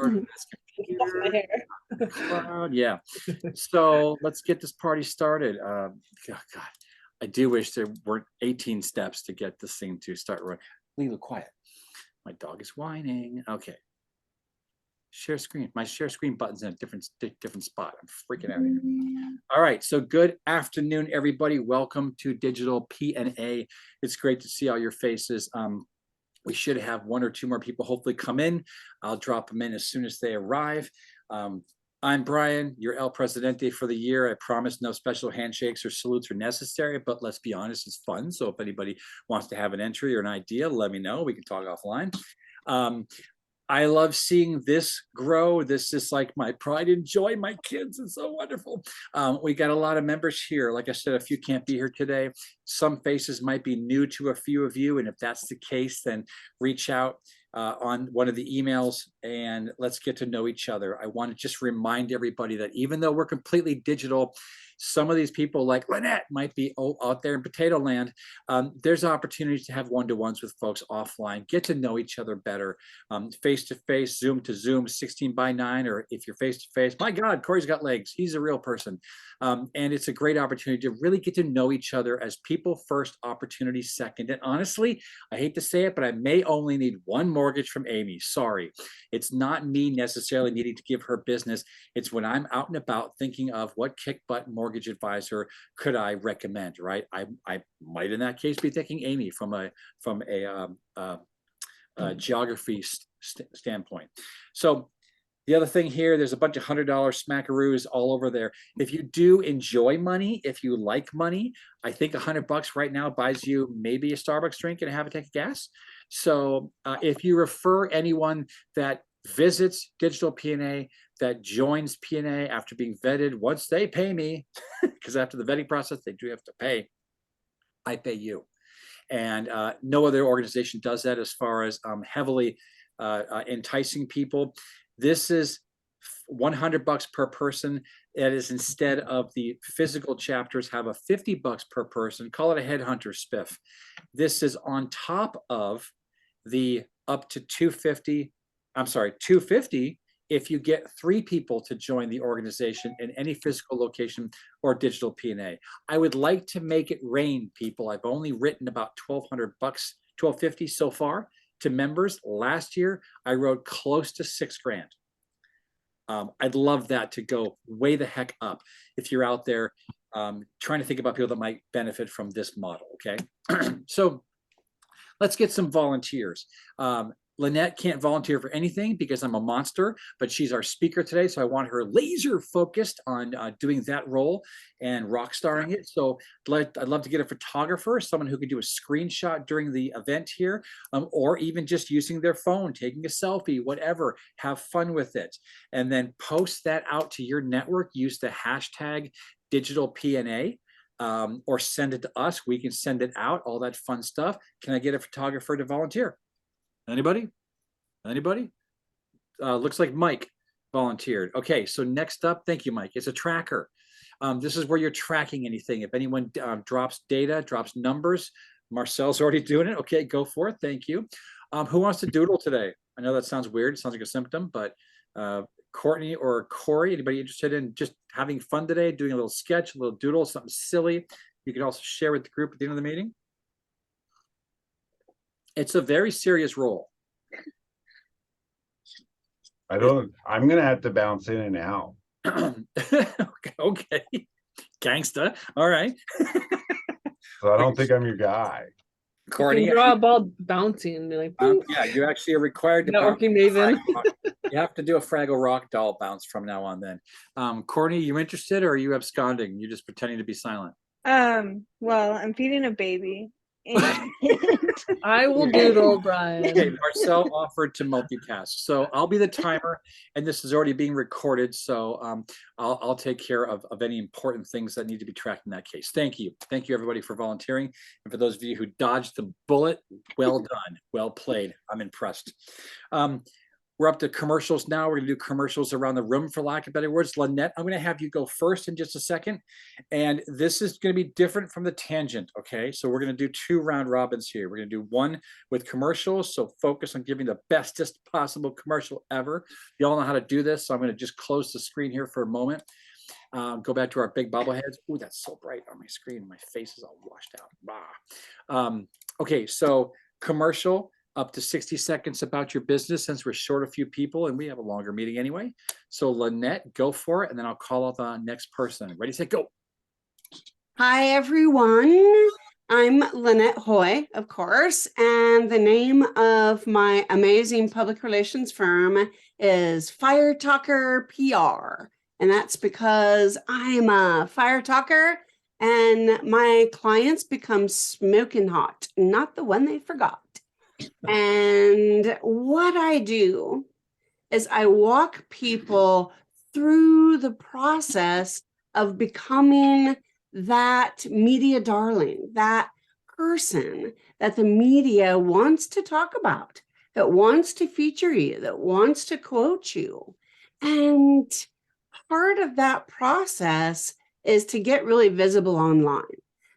Off my hair. Yeah. So let's get this party started. God, I do wish there weren't 18 steps to get this thing to start running. Leave it quiet. My dog is whining. Okay. Share screen. My share screen button's in a different spot. I'm freaking out here. All right. So good afternoon, everybody. Welcome to Digital PNA. It's great to see all your faces. We should have one or two more people hopefully come in. I'll drop them in as soon as they arrive. I'm Brian, your El Presidente for the year. I promise no special handshakes or salutes are necessary, but let's be honest, it's fun. So if anybody wants to have an entry or an idea, let me know. We can talk offline. I love seeing this grow. This is like my pride and joy. My kids, it's so wonderful. We got a lot of members here. Like I said, a few can't be here today. Some faces might be new to a few of you. And if that's the case, then reach out on one of the emails and let's get to know each other. I want to just remind everybody that even though we're completely digital, some of these people like Lynette might be out there in potato land. There's opportunities to have one-to-ones with folks offline, get to know each other better, face-to-face, Zoom to Zoom, 16:9, or if you're face-to-face, my God, Corey's got legs. He's a real person. And it's a great opportunity to really get to know each other as people first, opportunity second. And honestly, I hate to say it, but I may only need one mortgage from Amy. Sorry. It's not me necessarily needing to give her business. It's when I'm out and about thinking of what kick butt mortgage advisor could I recommend, right? I might in that case be thinking Amy from a geography standpoint. So the other thing here, there's a bunch of $100 smackaroos all over there. If you do enjoy money, if you like money, I think $100 right now buys you maybe a Starbucks drink and a half a tank of gas. So if you refer anyone that visits Digital PNA, that joins PNA after being vetted, once they pay me, because after the vetting process, they do have to pay, I pay you. And no other organization does that as far as heavily enticing people. This is $100 per person. That is instead of the physical chapters have a $50 per person, call it a headhunter spiff. This is on top of the up to $250 if you get 3 people to join the organization in any physical location or digital PNA. I would like to make it rain, people. I've only written about $1,200, $1,250 so far to members. Last year, I wrote close to $6,000. I'd love that to go way the heck up if you're out there trying to think about people that might benefit from this model, okay? So let's get some volunteers. Lynette can't volunteer for anything because I'm a monster, but she's our speaker today. So I want her laser focused on doing that role and rock starring it. So I'd love to get a photographer, someone who can do a screenshot during the event here, or even just using their phone, taking a selfie, whatever, have fun with it. And then post that out to your network, use the hashtag DigitalPNA. Or send it to us. We can send it out, all that fun stuff. Can I get a photographer to volunteer? Anybody? Looks like Mike volunteered. Okay, so next up, thank you, Mike. It's a tracker. This is where you're tracking anything. If anyone drops data, drops numbers, Marcel's already doing it. Okay, go for it. Thank you. Who wants to doodle today? I know that sounds weird. It sounds like a symptom, but Courtney or Corey, anybody interested in just having fun today, doing a little sketch, a little doodle, something silly? You can also share with the group at the end of the meeting. It's a very serious role. I'm gonna have to bounce in and out. Okay. Gangsta. All right. So I don't think I'm your guy. Courtney, you draw a ball bouncing and be like, yeah, you actually are required to networking maven. You have to do a Fraggle Rock doll bounce from now on then. Courtney, you interested or are you absconding? You're just pretending to be silent. Well, I'm feeding a baby. I will doodle, Brian. Okay, Marcel offered to multitask, so I'll be the timer, and this is already being recorded, so I'll take care of any important things that need to be tracked in that case. Thank you everybody for volunteering, and for those of you who dodged the bullet, well done, well played. I'm impressed. We're up to commercials now. We're gonna do commercials around the room, for lack of better words. Lynette, I'm gonna have you go first in just a second. And this is gonna be different from the tangent, okay? So we're gonna do 2 round robins here. We're gonna do one with commercials, so focus on giving the bestest possible commercial ever. You all know how to do this, so I'm gonna just close the screen here for a moment. Go back to our big bobbleheads. Oh, that's so bright on my screen. My face is all washed out. Bah. Okay, so commercial, up to 60 seconds about your business, since we're short a few people and we have a longer meeting anyway. So Lynette, go for it, and then I'll call out the next person. Ready, set, go. Hi, everyone. I'm Lynette Hoy, of course, and the name of my amazing public relations firm is Fire Talker PR. And that's because I'm a fire talker and my clients become smoking hot, not the one they forgot. And what I do is I walk people through the process of becoming that media darling, that person that the media wants to talk about, that wants to feature you, that wants to quote you. And part of that process is to get really visible online.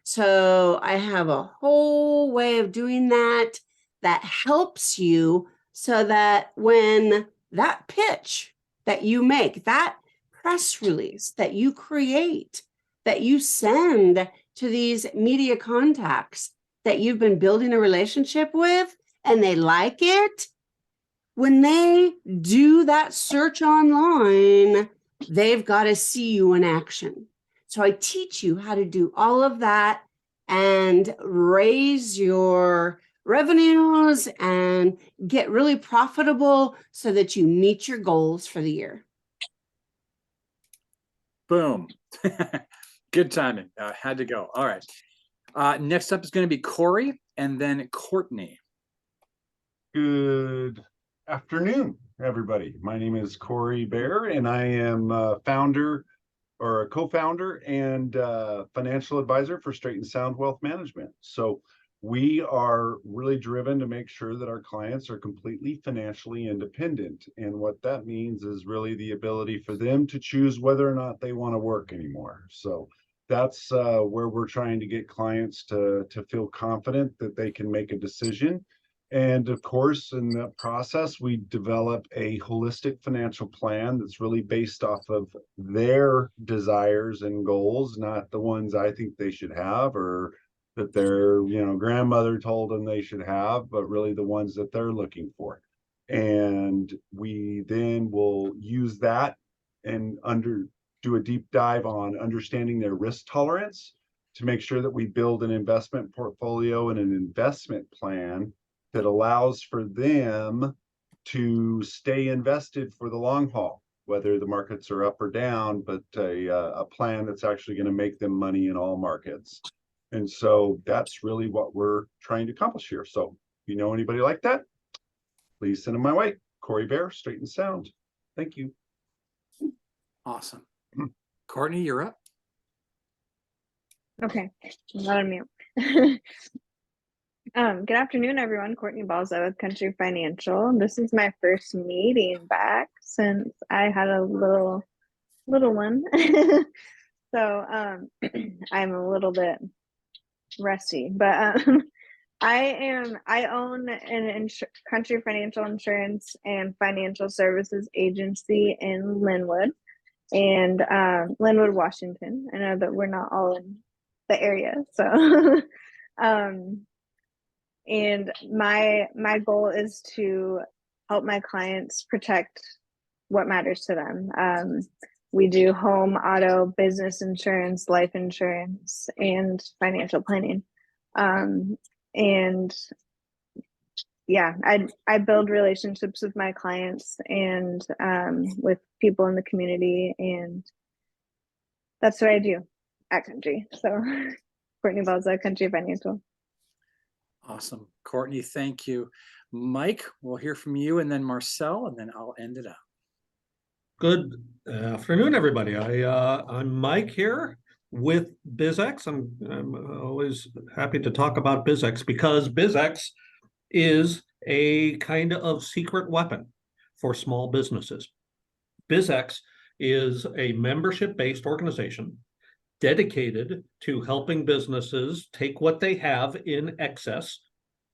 So I have a whole way of doing that that helps you so that when that pitch that you make, that press release that you create, that you send to these media contacts that you've been building a relationship with and they like it, when they do that search online, they've got to see you in action. So I teach you how to do all of that and raise your revenues and get really profitable so that you meet your goals for the year. Boom. Good timing. Had to go. All right. Next up is going to be Corey and then Courtney. Good afternoon, everybody. My name is Corey Bear, and I am founder or a co-founder and financial advisor for Straight and Sound Wealth Management. So we are really driven to make sure that our clients are completely financially independent. And what that means is really the ability for them to choose whether or not they want to work anymore. So that's where we're trying to get clients to feel confident that they can make a decision. And of course, in that process, we develop a holistic financial plan that's really based off of their desires and goals, not the ones I think they should have or that their grandmother told them they should have, but really the ones that they're looking for. And we then will use that and do a deep dive on understanding their risk tolerance to make sure that we build an investment portfolio and an investment plan that allows for them to stay invested for the long haul, whether the markets are up or down, but a plan that's actually going to make them money in all markets. And so that's really what we're trying to accomplish here. So if you know anybody like that, please send them my way. Corey Bear, Straight and Sound. Thank you. Awesome. Courtney, you're up. Okay, I'm not on mute. Good afternoon, everyone. Courtney Balza with Country Financial. This is my first meeting back since I had a little one. So I'm a little bit rusty, but I own an Country Financial Insurance and Financial Services Agency in Linwood and Linwood, Washington. I know that we're not all in the area, so and my goal is to help my clients protect what matters to them. We do home, auto, business insurance, life insurance, and financial planning. And yeah, I build relationships with my clients and with people in the community, and that's what I do at Country. So Courtney Balza, Country Financial. Awesome. Courtney, thank you. Mike, we'll hear from you, and then Marcel, and then I'll end it up. Good afternoon, everybody. I'm Mike here with BizX. I'm always happy to talk about BizX because BizX is a kind of secret weapon. for small businesses. BizX is a membership-based organization dedicated to helping businesses take what they have in excess,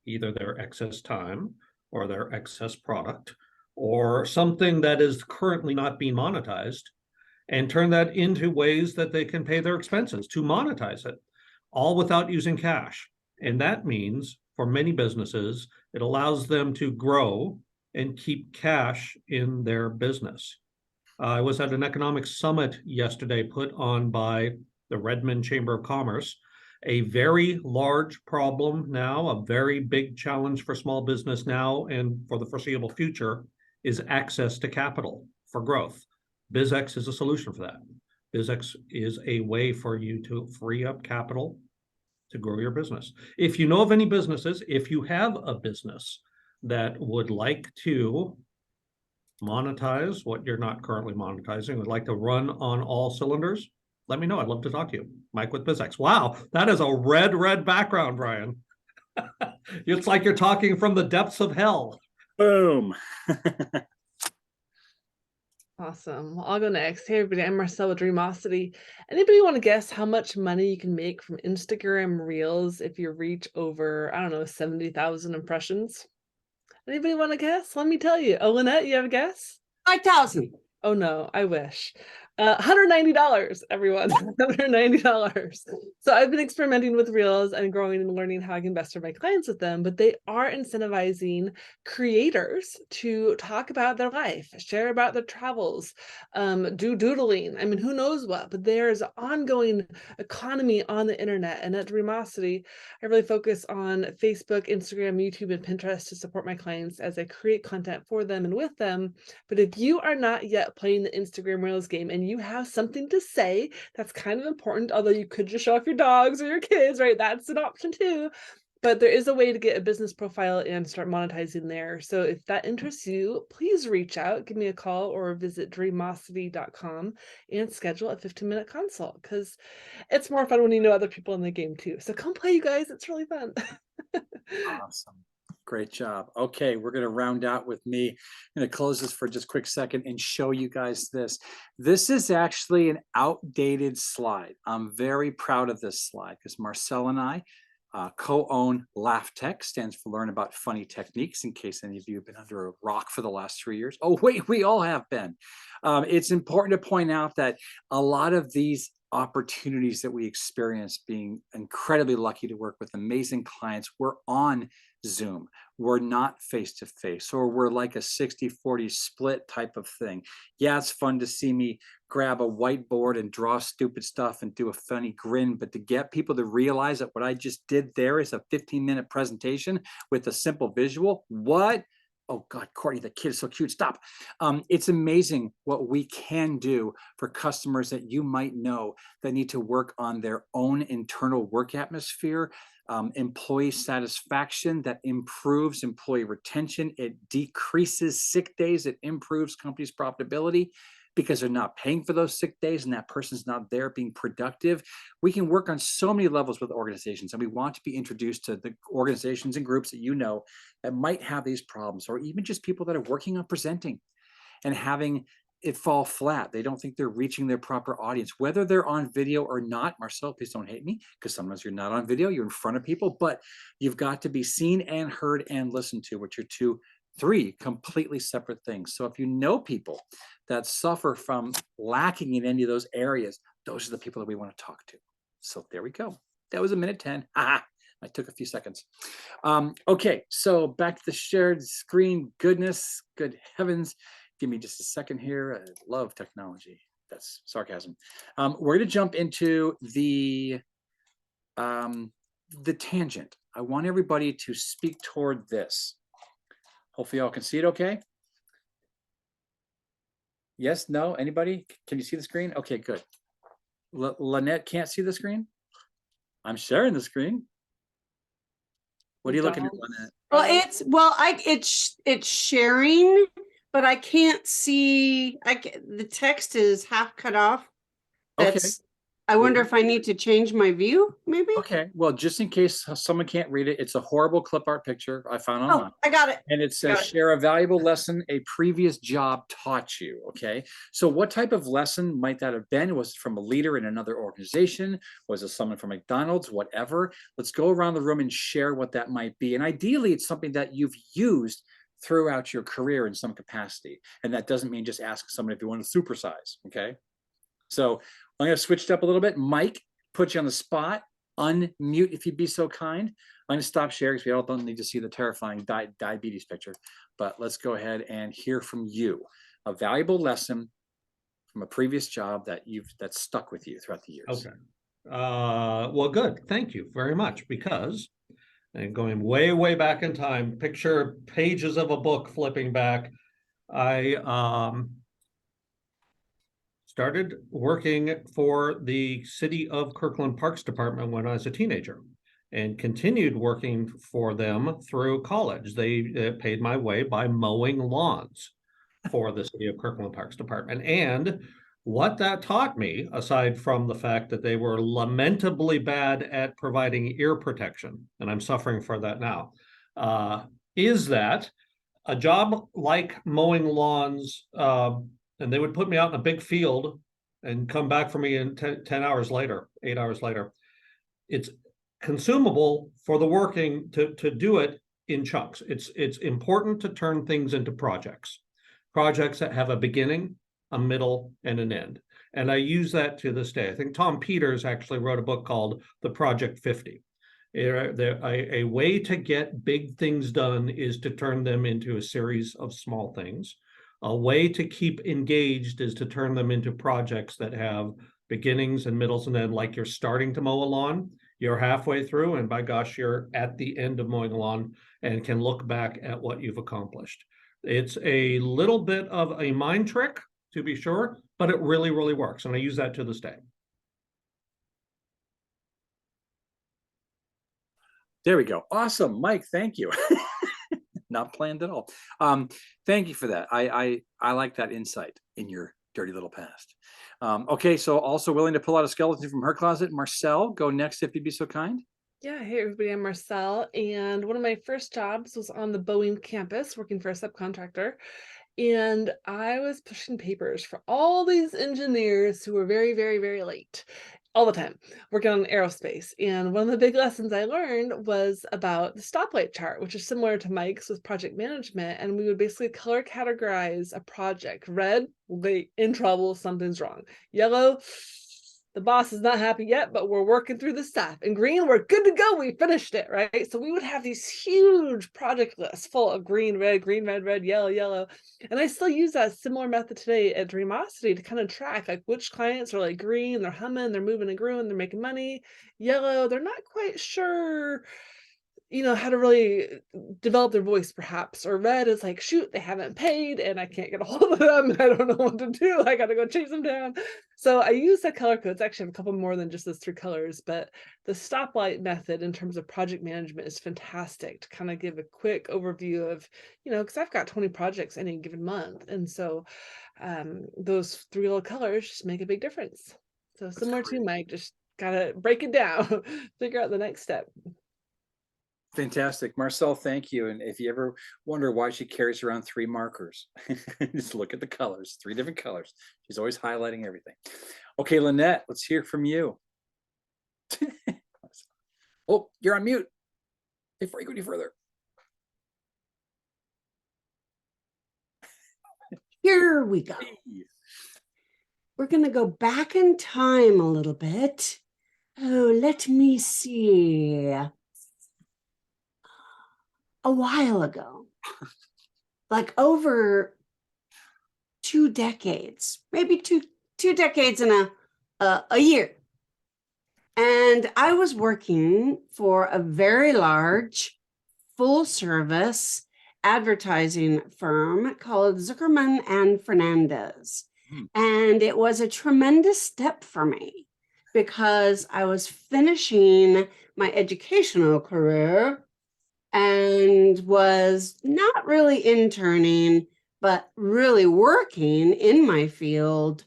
either their excess time or their excess product, or something that is currently not being monetized, and turn that into ways that they can pay their expenses to monetize it, all without using cash. And that means for many businesses, it allows them to grow and keep cash in their business. I was at an economic summit yesterday put on by the Redmond Chamber of Commerce. A very large problem now, a very big challenge for small business now and for the foreseeable future is access to capital for growth. BizX is a solution for that. BizX is a way for you to free up capital to grow your business. If you know of any businesses, if you have a business that would like to monetize what you're not currently monetizing, would like to run on all cylinders, let me know. I'd love to talk to you. Mike with BizX. Wow, that is a red background, Brian. It's like you're talking from the depths of hell. Boom. Awesome. Well, I'll go next. Hey, everybody. I'm Marcel with Dreamosity. Anybody want to guess how much money you can make from Instagram Reels if you reach over, I don't know, 70,000 impressions? Anybody want to guess? Let me tell you. Oh, Lynette, you have a guess? 5,000. Oh, no, I wish. $190, everyone. $190. So I've been experimenting with Reels and growing and learning how I can best serve my clients with them, but they are incentivizing creators to talk about their life, share about their travels, do doodling. I mean, who knows what, but there's an ongoing economy on the internet. And at Dreamosity, I really focus on Facebook, Instagram, YouTube, and Pinterest to support my clients as I create content for them and with them. But if you are not yet playing the Instagram Reels game and you have something to say that's kind of important, although you could just show off your dogs or your kids, right? That's an option too. But there is a way to get a business profile and start monetizing there. So if that interests you, please reach out, give me a call, or visit dreamosity.com and schedule a 15-minute consult, because it's more fun when you know other people in the game too. So come play, you guys. It's really fun. Awesome. Great job. Okay, we're going to round out with me. I'm going to close this for just a quick second and show you guys this. This is actually an outdated slide. I'm very proud of this slide because Marcel and I co-own Laugh Tech, stands for Learn About Funny Techniques, in case any of you have been under a rock for the last 3 years. Oh, wait, we all have been. It's important to point out that a lot of these opportunities that we experience, being incredibly lucky to work with amazing clients, we're on Zoom. We're not face-to-face, or we're like a 60-40 split type of thing. Yeah, it's fun to see me grab a whiteboard and draw stupid stuff and do a funny grin, but to get people to realize that what I just did there is a 15-minute presentation with a simple visual, what? Oh God, Courtney, the kid is so cute, stop. It's amazing what we can do for customers that you might know that need to work on their own internal work atmosphere, employee satisfaction that improves employee retention. It decreases sick days. It improves companies' profitability because they're not paying for those sick days and that person's not there being productive. We can work on so many levels with organizations, and we want to be introduced to the organizations and groups that you know that might have these problems, or even just people that are working on presenting and having it fall flat. They don't think they're reaching their proper audience, whether they're on video or not. Marcel, please don't hate me, because sometimes you're not on video, you're in front of people, but you've got to be seen and heard and listened to, which are three completely separate things. So if you know people that suffer from lacking in any of those areas, those are the people that we want to talk to. So there we go. That was 1:10. I took a few seconds. Okay, so back to the shared screen. Goodness, good heavens. Give me just a second here. I love technology. That's sarcasm. We're going to jump into the tangent. I want everybody to speak toward this. Hopefully y'all can see it okay. Yes, no, anybody? Can you see the screen? Okay, good. Lynette can't see the screen? I'm sharing the screen. What are you looking at, Lynette? Well, it's sharing, but I can't see. The text is half cut off. That's I wonder if I need to change my view, maybe? Okay, well, just in case someone can't read it, it's a horrible clip art picture I found Oh, online. I got it. And it says, Got it. share a valuable lesson a previous job taught you. Okay, so what type of lesson might that have been? Was it from a leader in another organization? Was it someone from McDonald's? Whatever. Let's go around the room and share what that might be. And ideally, it's something that you've used throughout your career in some capacity. And that doesn't mean just ask someone if you want to supersize. Okay, so I'm going to switch it up a little bit. Mike, put you on the spot. Unmute if you'd be so kind. I'm going to stop sharing because we all don't need to see the terrifying diabetes picture. But let's go ahead and hear from you. A valuable lesson from a previous job that that's stuck with you throughout the years. Okay. Well, good. Thank you very much. Because, and going way, way back in time, picture pages of a book flipping back. I started working for the City of Kirkland Parks Department when I was a teenager, and continued working for them through college. They paid my way by mowing lawns for the City of Kirkland Parks Department. And what that taught me, aside from the fact that they were lamentably bad at providing ear protection, and I'm suffering for that now, is that a job like mowing lawns, and they would put me out in a big field and come back for me in 10 hours later, 8 hours later. It's consumable for the working to do it in chunks. It's important to turn things into projects that have a beginning, a middle, and an end. And I use that to this day. I think Tom Peters actually wrote a book called The Project 50. A way to get big things done is to turn them into a series of small things. A way to keep engaged is to turn them into projects that have beginnings and middles and end. Like you're starting to mow a lawn, you're halfway through, and by gosh, you're at the end of mowing a lawn and can look back at what you've accomplished. It's a little bit of a mind trick, to be sure, but it really, really works. And I use that to this day. There we go. Awesome, Mike. Thank you. Not planned at all. Thank you for that. I like that insight in your dirty little past. Okay, so also willing to pull out a skeleton from her closet. Marcel, go next if you'd be so kind. Yeah, hey everybody, I'm Marcel, and one of my first jobs was on the Boeing campus working for a subcontractor. And I was pushing papers for all these engineers who were very, very, very late all the time working on aerospace. And one of the big lessons I learned was about the stoplight chart, which is similar to Mike's with project management. And we would basically color categorize a project. Red, late, in trouble, something's wrong. Yellow, the boss is not happy yet, but we're working through the stuff. And green, we're good to go. We finished it, right? So we would have these huge project lists full of green, red, yellow, yellow. And I still use that similar method today at Dreamosity to kind of track like which clients are like green, they're humming, they're moving and grooving, they're making money. Yellow, they're not quite sure, how to really develop their voice perhaps. Or red is like, shoot, they haven't paid and I can't get a hold of them and I don't know what to do. I got to go chase them down. So I use that color codes. Actually, I have a couple more than just those 3 colors, but the stoplight method in terms of project management is fantastic to kind of give a quick overview of, because I've got 20 projects any given month. And so those 3 little colors just make a big difference. So similar to Mike, just got to break it down, figure out the next step. Fantastic. Marcel, thank you. And if you ever wonder why she carries around 3 markers, just look at the colors, 3 different colors. She's always highlighting everything. Okay, Lynette, let's hear from you. Oh, you're on mute. Before you go any further. Here we go. We're going to go back in time a little bit. Oh, let me see. A while ago, like over 2 decades, maybe two decades and a year. And I was working for a very large full service advertising firm called Zuckerman and Fernandez. And it was a tremendous step for me because I was finishing my educational career and was not really interning, but really working in my field.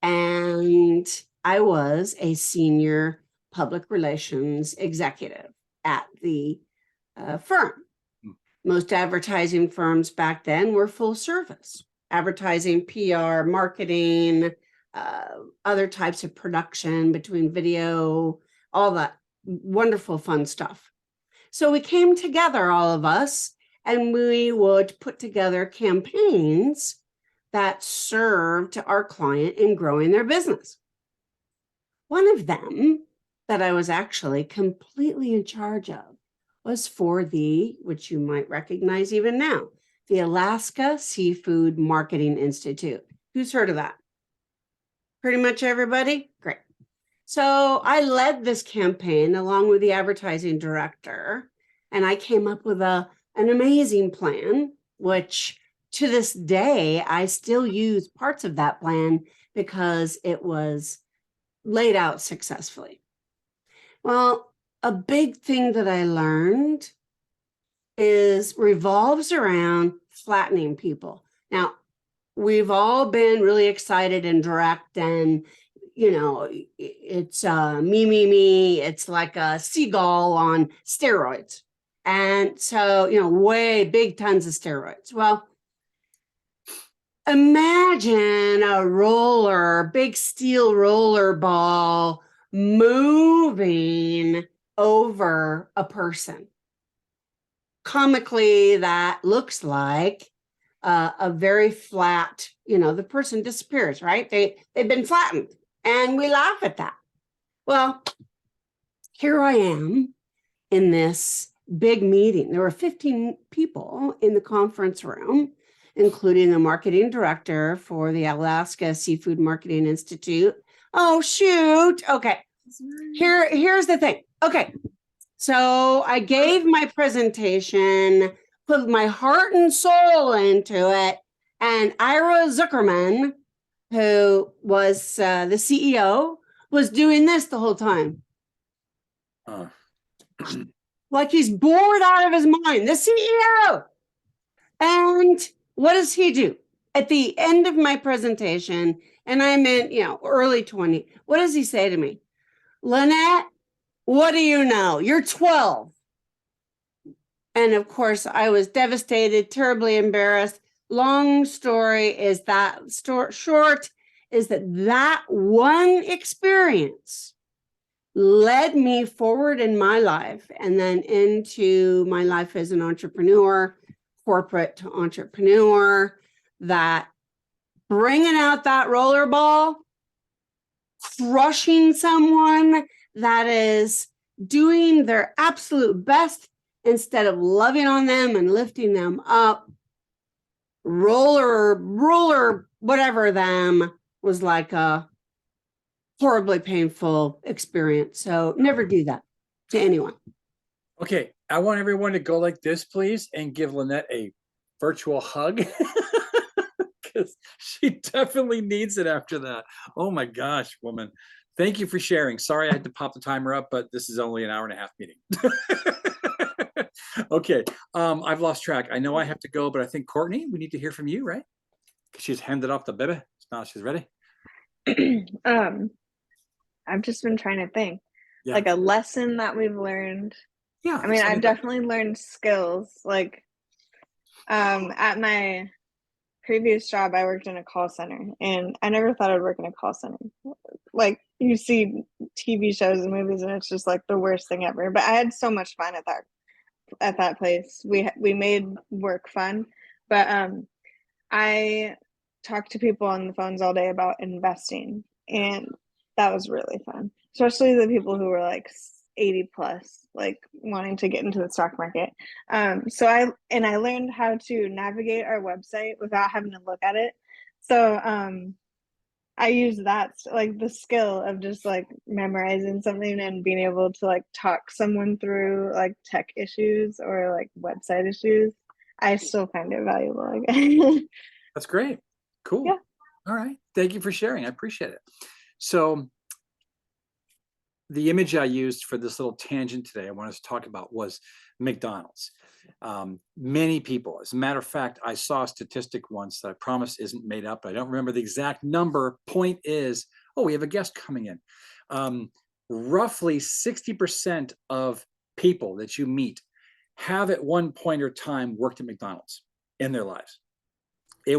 And I was a senior public relations executive at the firm. Most advertising firms back then were full service, advertising, PR, marketing, other types of production between video, all that wonderful fun stuff. So we came together, all of us, and we would put together campaigns that served our client in growing their business. One of them that I was actually completely in charge of was for the, which you might recognize even now, the Alaska Seafood Marketing Institute. Who's heard of that? Pretty much everybody? Great. So I led this campaign along with the advertising director, and I came up with an amazing plan, which to this day, I still use parts of that plan because it was laid out successfully. Well, a big thing that I learned revolves around flattening people. Now, we've all been really excited and direct, and it's me. It's like a seagull on steroids. And so, way big tons of steroids. Well, imagine a big steel roller ball moving over a person. Comically, that looks like a very flat, the person disappears, right? They've been flattened, and we laugh at that. Well, here I am in this big meeting. There were 15 people in the conference room, including the marketing director for the Alaska Seafood Marketing Institute. Oh, shoot. Okay. Here's the thing. Okay. So I gave my presentation, put my heart and soul into it. And Ira Zuckerman, who was the CEO, was doing this the whole time. Like he's bored out of his mind, the CEO. And what does he do? At the end of my presentation, and I'm in, early 20, what does he say to me? Lynette, what do you know? You're 12. And of course, I was devastated, terribly embarrassed. Long story is that short is that one experience led me forward in my life and then into my life as an entrepreneur, corporate to entrepreneur, that bringing out that roller ball, crushing someone that is doing their absolute best instead of loving on them and lifting them up, roller, whatever them, was like a horribly painful experience. So never do that to anyone. Okay, I want everyone to go like this, please, and give Lynette a virtual hug. Because she definitely needs it after that. Oh my gosh, woman. Thank you for sharing. Sorry I had to pop the timer up, but this is only an hour-and-a-half meeting. Okay, I've lost track. I know I have to go, but I think Courtney, we need to hear from you, right? She's handed off the baby. Now she's ready. I've just been trying to think, like a lesson that we've learned. Yeah. I mean, I've definitely learned skills. Like, at my previous job, I worked in a call center, and I never thought I'd work in a call center. Like, you see TV shows and movies, and it's just like the worst thing ever. But I had so much fun at that place. We made work fun, but I talked to people on the phones all day about investing, and that was really fun, especially the people who were like 80 plus, like wanting to get into the stock market. So I learned how to navigate our website without having to look at it. So I use that, like the skill of just like memorizing something and being able to like talk someone through like tech issues or like website issues. I still find it valuable. That's great. Cool. Yeah. All right. Thank you for sharing. I appreciate it. So the image I used for this little tangent today I wanted to talk about was McDonald's. Many people, as a matter of fact, I saw a statistic once that I promise isn't made up. I don't remember the exact number. Point is, Oh, we have a guest coming in. Roughly 60% of people that you meet have at one point or time worked at McDonald's in their lives. It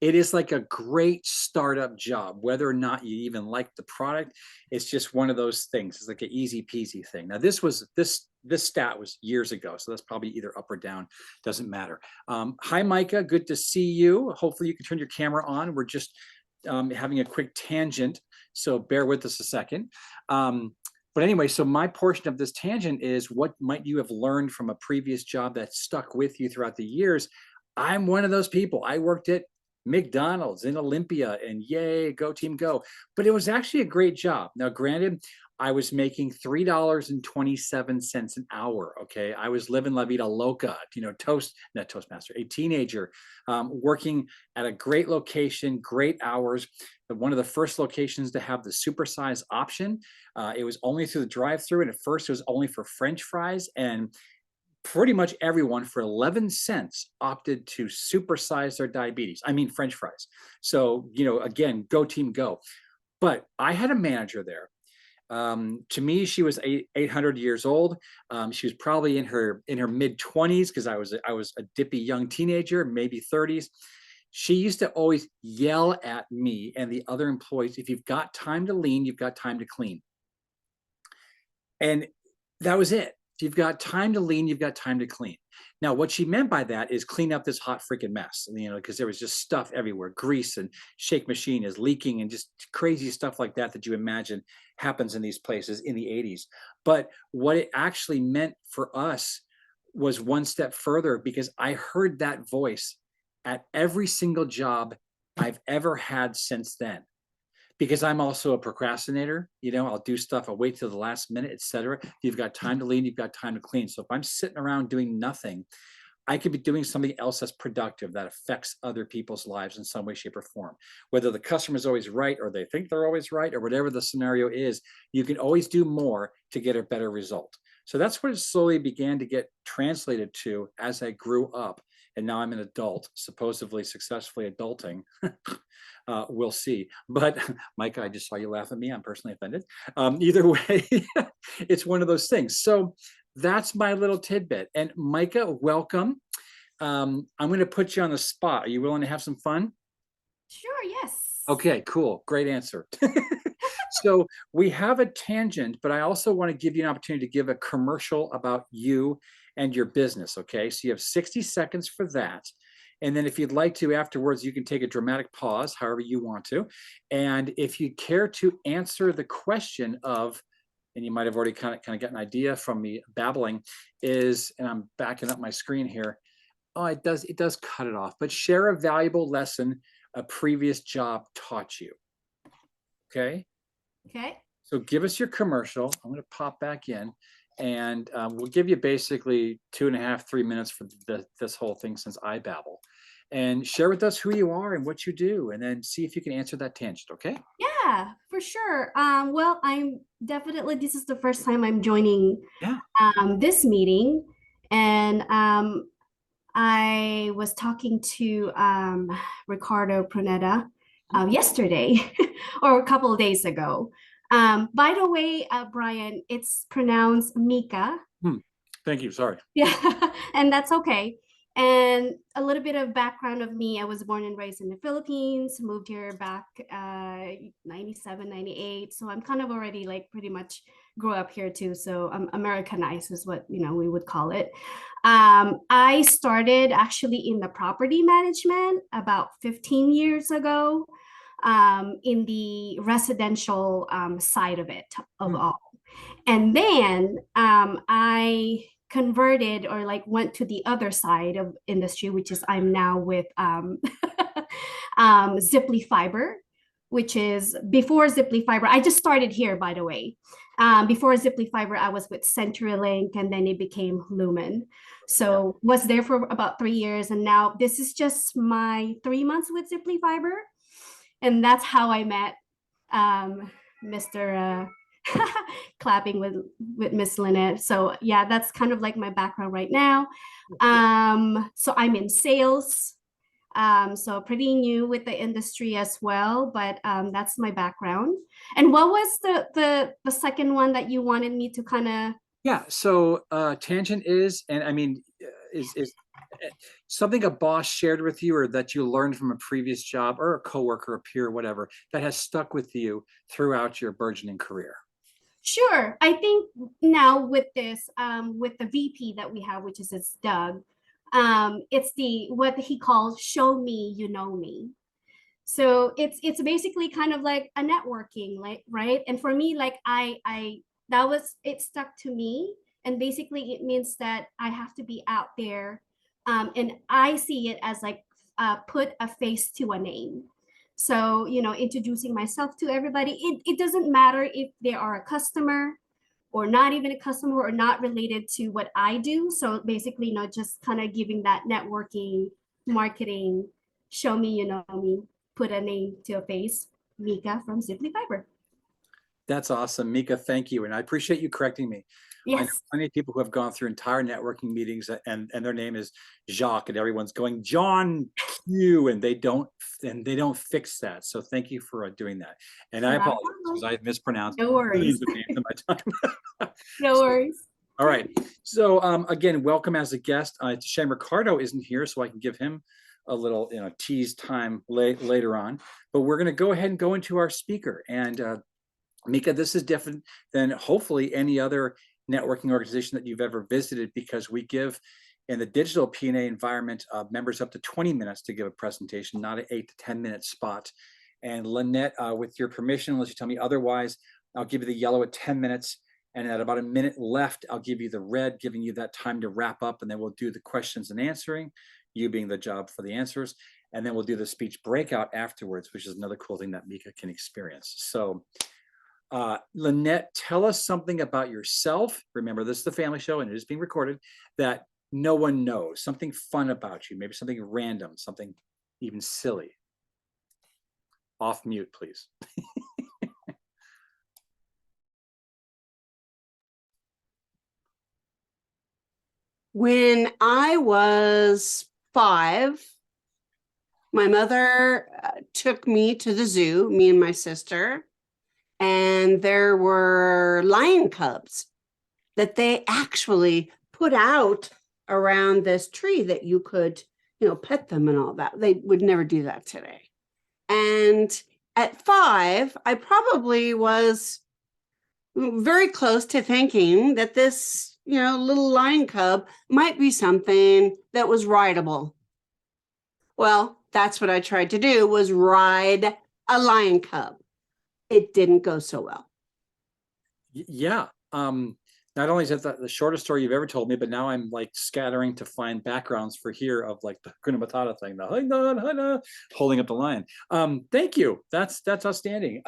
is like a great startup job, whether or not you even like the product. It's just one of those things. It's like an easy peasy thing. Now, this stat was years ago, so that's probably either up or down, doesn't matter. Hi, Micah, good to see you. Hopefully you can turn your camera on. We're just having a quick tangent, so bear with us a second. But anyway, so my portion of this tangent is, what might you have learned from a previous job that stuck with you throughout the years? I'm one of those people. I worked at McDonald's in Olympia, and yay, go team go. But it was actually a great job. Now, granted, I was making $3.27 an hour. Okay. I was living La Vida Loca, not Toastmaster, a teenager, working at a great location, great hours. One of the first locations to have the supersize option. It was only through the drive-through. And at first it was only for French fries, and pretty much everyone for 11 cents opted to supersize their French fries. So, again, go team go. But I had a manager there. To me, she was 800 years old. She was probably in her mid 20s, because I was a dippy young teenager, maybe 30s. She used to always yell at me and the other employees, if you've got time to lean, you've got time to clean. And that was it. If you've got time to lean, you've got time to clean. Now, what she meant by that is clean up this hot freaking mess, because there was just stuff everywhere. Grease, and shake machine is leaking, and just crazy stuff like that you imagine happens in these places in the 80s. But what it actually meant for us was one step further, because I heard that voice at every single job I've ever had since then. Because I'm also a procrastinator, I'll do stuff, I'll wait till the last minute, etc. You've got time to lean, you've got time to clean. So if I'm sitting around doing nothing, I could be doing something else that's productive, that affects other people's lives in some way, shape, or form. Whether the customer's always right, or they think they're always right, or whatever the scenario is, you can always do more to get a better result. So that's what it slowly began to get translated to as I grew up. And now I'm an adult, supposedly successfully adulting. We'll see. But Micah, I just saw you laugh at me. I'm personally offended. Either way, it's one of those things. So that's my little tidbit. And Micah, welcome. I'm going to put you on the spot. Are you willing to have some fun? Sure, yes. Okay, cool. Great answer. So we have a tangent, but I also want to give you an opportunity to give a commercial about you and your business. Okay, so you have 60 seconds for that. And then if you'd like to afterwards, you can take a dramatic pause, however you want to. And if you care to answer the question of, and you might have already kind of got an idea from me babbling, is, and I'm backing up my screen here. Oh, it does cut it off, but share a valuable lesson a previous job taught you. Okay. Okay. So give us your commercial. I'm going to pop back in, and we'll give you basically 2.5, 3 minutes for this whole thing, since I babble, and share with us who you are and what you do, and then see if you can answer that tangent. Okay. Yeah, for sure. Well, this is the first time I'm joining this meeting, and I was talking to Ricardo Pruneda yesterday or a couple of days ago. By the way, Brian, it's pronounced Mika. Thank you. Sorry. Yeah, and that's okay. And a little bit of background of me: I was born and raised in the Philippines, moved here back 97, 98. So I'm kind of already like pretty much grew up here too. So I'm Americanized is what, we would call it. I started actually in the property management about 15 years ago, in the residential side of it, of all. And then I converted, or like went to the other side of industry, which is I'm now with Ziply Fiber, which is before Ziply Fiber. I just started here, by the way. Before Ziply Fiber, I was with CenturyLink, and then it became Lumen. So was there for about 3 years, and now this is just my 3 months with Ziply Fiber, and that's how I met Mr. Clapping with Miss Lynette. So yeah, that's kind of like my background right now. So I'm in sales. So pretty new with the industry as well, but that's my background. And what was the second one that you wanted me to kind of? Yeah, so tangent is, and I mean, is something a boss shared with you or that you learned from a previous job or a coworker, a peer, whatever, that has stuck with you throughout your burgeoning career? Sure. I think now with this, with the VP that we have, which is Doug, it's the what he calls "show me you know me." So it's basically kind of like a networking, like, right? And for me, like I that was, it stuck to me, and basically it means that I have to be out there, and I see it as like put a face to a name. So, introducing myself to everybody, it doesn't matter if they are a customer or not even a customer or not related to what I do. So basically, just kind of giving that networking, marketing, show me you know me, put a name to a face. Mika from Simply Fiber. That's awesome. Mika, thank you. And I appreciate you correcting me. I know Yes. plenty of people who have gone through entire networking meetings and their name is Jacques and everyone's going John Q and they don't fix that. So thank you for doing that. And I apologize because I mispronounced No worries. millions of names in my time. No worries. All right. So again, welcome as a guest. Shane Ricardo isn't here, so I can give him a little tease time later on. But we're going to go ahead and go into our speaker. And Mika, this is different than hopefully any other networking organization that you've ever visited, because we give in the digital PNA environment members up to 20 minutes to give a presentation, not an 8 to 10 minute spot. And Lynette, with your permission, unless you tell me otherwise, I'll give you the yellow at 10 minutes. And at about a minute left, I'll give you the red, giving you that time to wrap up. And then we'll do the questions and answering, you being the job for the answers. And then we'll do the speech breakout afterwards, which is another cool thing that Mika can experience. So Lynette, tell us something about yourself. Remember, this is the family show and it is being recorded, that no one knows. Something fun about you, maybe something random, something even silly. Off mute, please. When I was 5, my mother took me to the zoo, me and my sister, and there were lion cubs that they actually put out around this tree that you could, pet them and all that. They would never do that today. And at 5, I probably was very close to thinking that this, little lion cub might be something that was rideable. Well, that's what I tried to do, was ride a lion cub. It didn't go so well. Yeah. Not only is that the shortest story you've ever told me, but now I'm like scattering to find backgrounds for here of like the Hakuna Matata thing, the holding up the lion. Thank you. That's outstanding.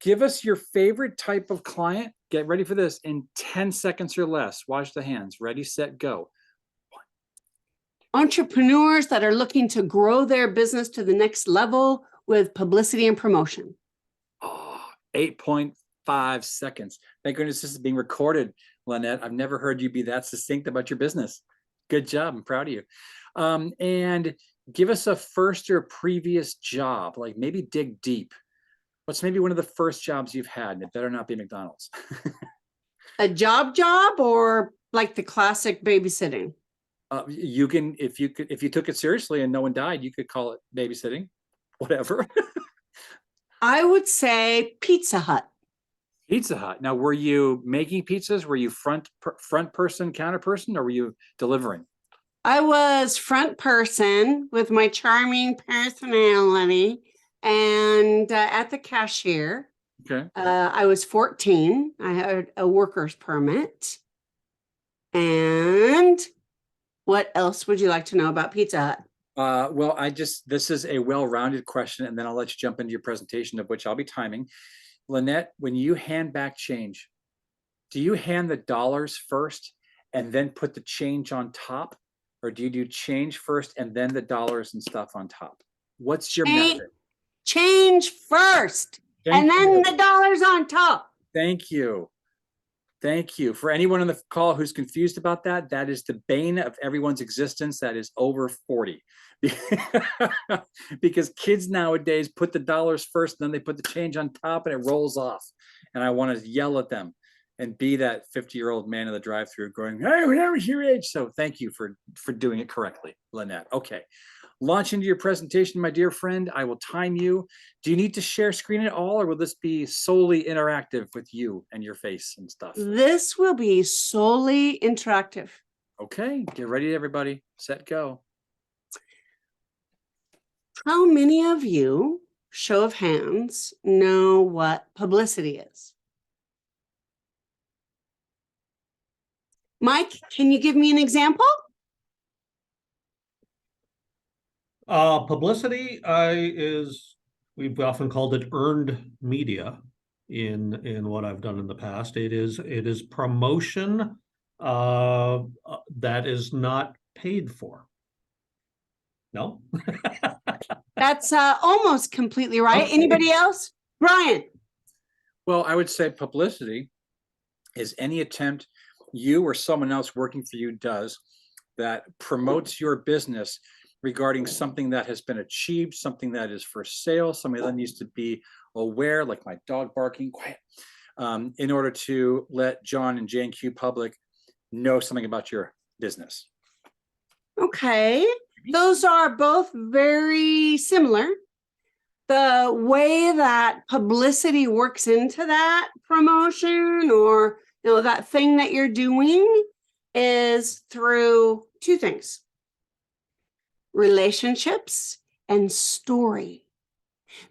Give us your favorite type of client. Get ready for this in 10 seconds or less. Watch the hands. Ready, set, go. Entrepreneurs that are looking to grow their business to the next level with publicity and promotion. Oh, 8.5 seconds. Thank goodness this is being recorded, Lynette. I've never heard you be that succinct about your business. Good job. I'm proud of you. And give us a first or previous job, like maybe dig deep. What's maybe one of the first jobs you've had? And it better not be McDonald's. A job or like the classic babysitting? You can, if you took it seriously and no one died, you could call it babysitting, whatever. I would say Pizza Hut. Pizza Hut. Now, were you making pizzas? Were you front person, counter person, or were you delivering? I was front person with my charming personality and at the cashier. Okay. I was 14. I had a worker's permit. And what else would you like to know about Pizza Hut? Well, this is a well-rounded question, and then I'll let you jump into your presentation, of which I'll be timing. Lynette, when you hand back change, do you hand the dollars first and then put the change on top? Or do you do change first and then the dollars and stuff on top? What's your method? Change first and then the dollars on top. Thank you. Thank you. For anyone on the call who's confused about that, that is the bane of everyone's existence that is over 40. Because kids nowadays put the dollars first, and then they put the change on top, and it rolls off. And I want to yell at them and be that 50-year-old man in the drive-through going, hey, when I was your age. So thank you for doing it correctly, Lynette. Okay. Launch into your presentation, my dear friend. I will time you. Do you need to share screen at all, or will this be solely interactive with you and your face and stuff? This will be solely interactive. Okay, get ready, everybody. Set, go. How many of you, show of hands, know what publicity is? Mike, can you give me an example? Publicity we've often called it earned media in what I've done in the past. It is promotion that is not paid for. No? That's almost completely right. Okay. Anybody else? Brian. Well, I would say publicity is any attempt you or someone else working for you does that promotes your business regarding something that has been achieved, something that is for sale, somebody that needs to be aware, like my dog barking, quiet, in order to let John and J&Q public know something about your business. Okay, those are both very similar. The way that publicity works into that promotion or that thing that you're doing is through two things: relationships and story.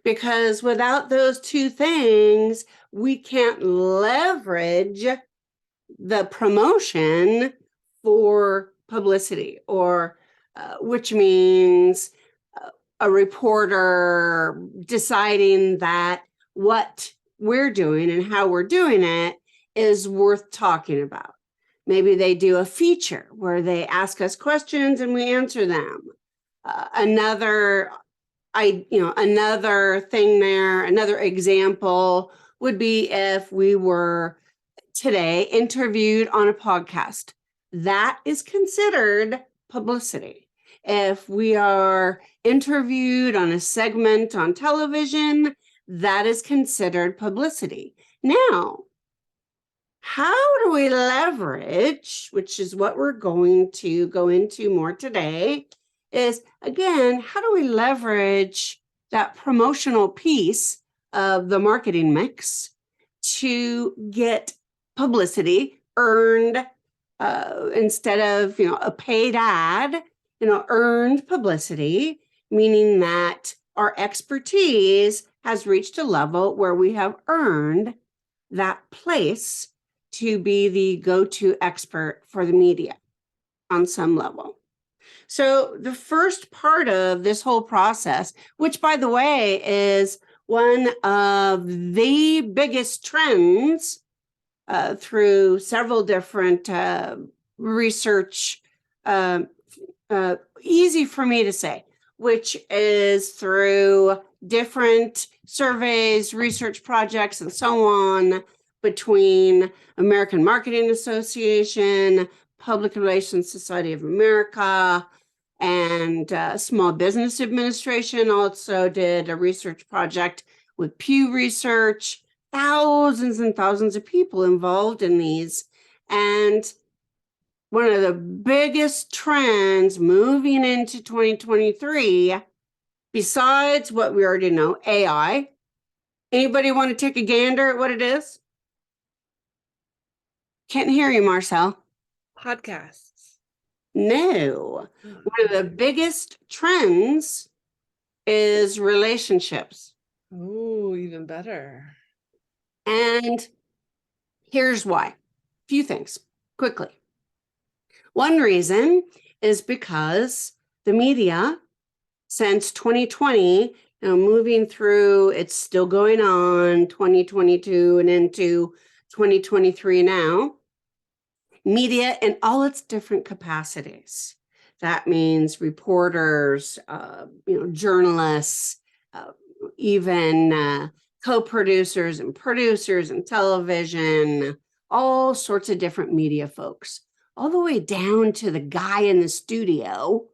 Because without those two things, we can't leverage the promotion for publicity, or which means a reporter deciding that what we're doing and how we're doing it is worth talking about. Maybe they do a feature where they ask us questions and we answer them. Another thing there, another example would be if we were today interviewed on a podcast. That is considered publicity. If we are interviewed on a segment on television, that is considered publicity. Now, how do we leverage, which is what we're going to go into more today, is, again, how do we leverage that promotional piece of the marketing mix to get publicity earned instead of a paid ad, earned publicity, meaning that our expertise has reached a level where we have earned that place to be the go-to expert for the media on some level. So the first part of this whole process, which, by the way, is one of the biggest trends through several different research, easy for me to say, which is through different surveys, research projects, and so on between American Marketing Association, Public Relations Society of America, and Small Business Administration also did a research project with Pew Research, thousands and thousands of people involved in these. And one of the biggest trends moving into 2023, besides what we already know, AI. Anybody want to take a gander at what it is? Can't hear you, Marcel. Podcasts. No. One of the biggest trends is relationships. Oh, even better. And here's why. A few things, quickly. One reason is because the media, since 2020, moving through, it's still going on, 2022 and into 2023 now, media in all its different capacities. That means reporters, journalists, even co-producers and producers in television, all sorts of different media folks, all the way down to the guy in the studio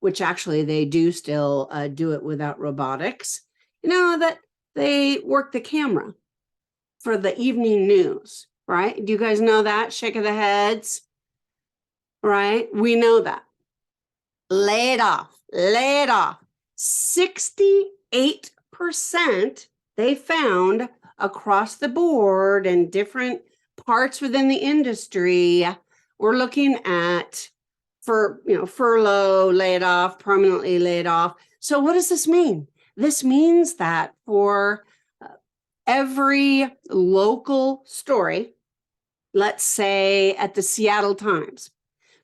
which actually they do still do it without robotics, you know, that they work the camera for the evening news, right? Do you guys know that? Shake of the heads, right? We know that. Lay it off, lay it off. 68% they found across the board and different parts within the industry were looking at furlough, laid off, permanently laid off. So what does this mean? This means that for every local story, let's say at the Seattle Times,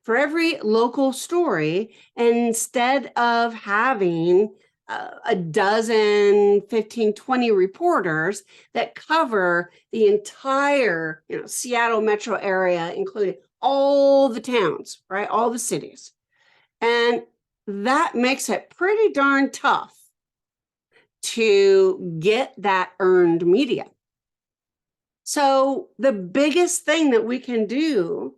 for every local story, instead of having a dozen, 15, 20 reporters that cover the entire, Seattle metro area, including all the towns, right? All the cities. And that makes it pretty darn tough to get that earned media. So the biggest thing that we can do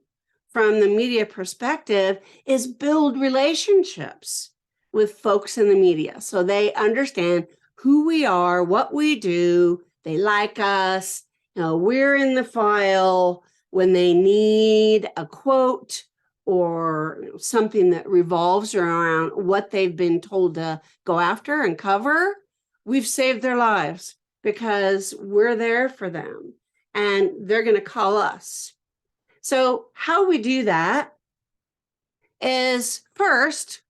from the media perspective is build relationships with folks in the media so they understand who we are, what we do, they like us, we're in the file when they need a quote or something that revolves around what they've been told to go after and cover. We've saved their lives because we're there for them and they're going to call us. So how we do that is, first,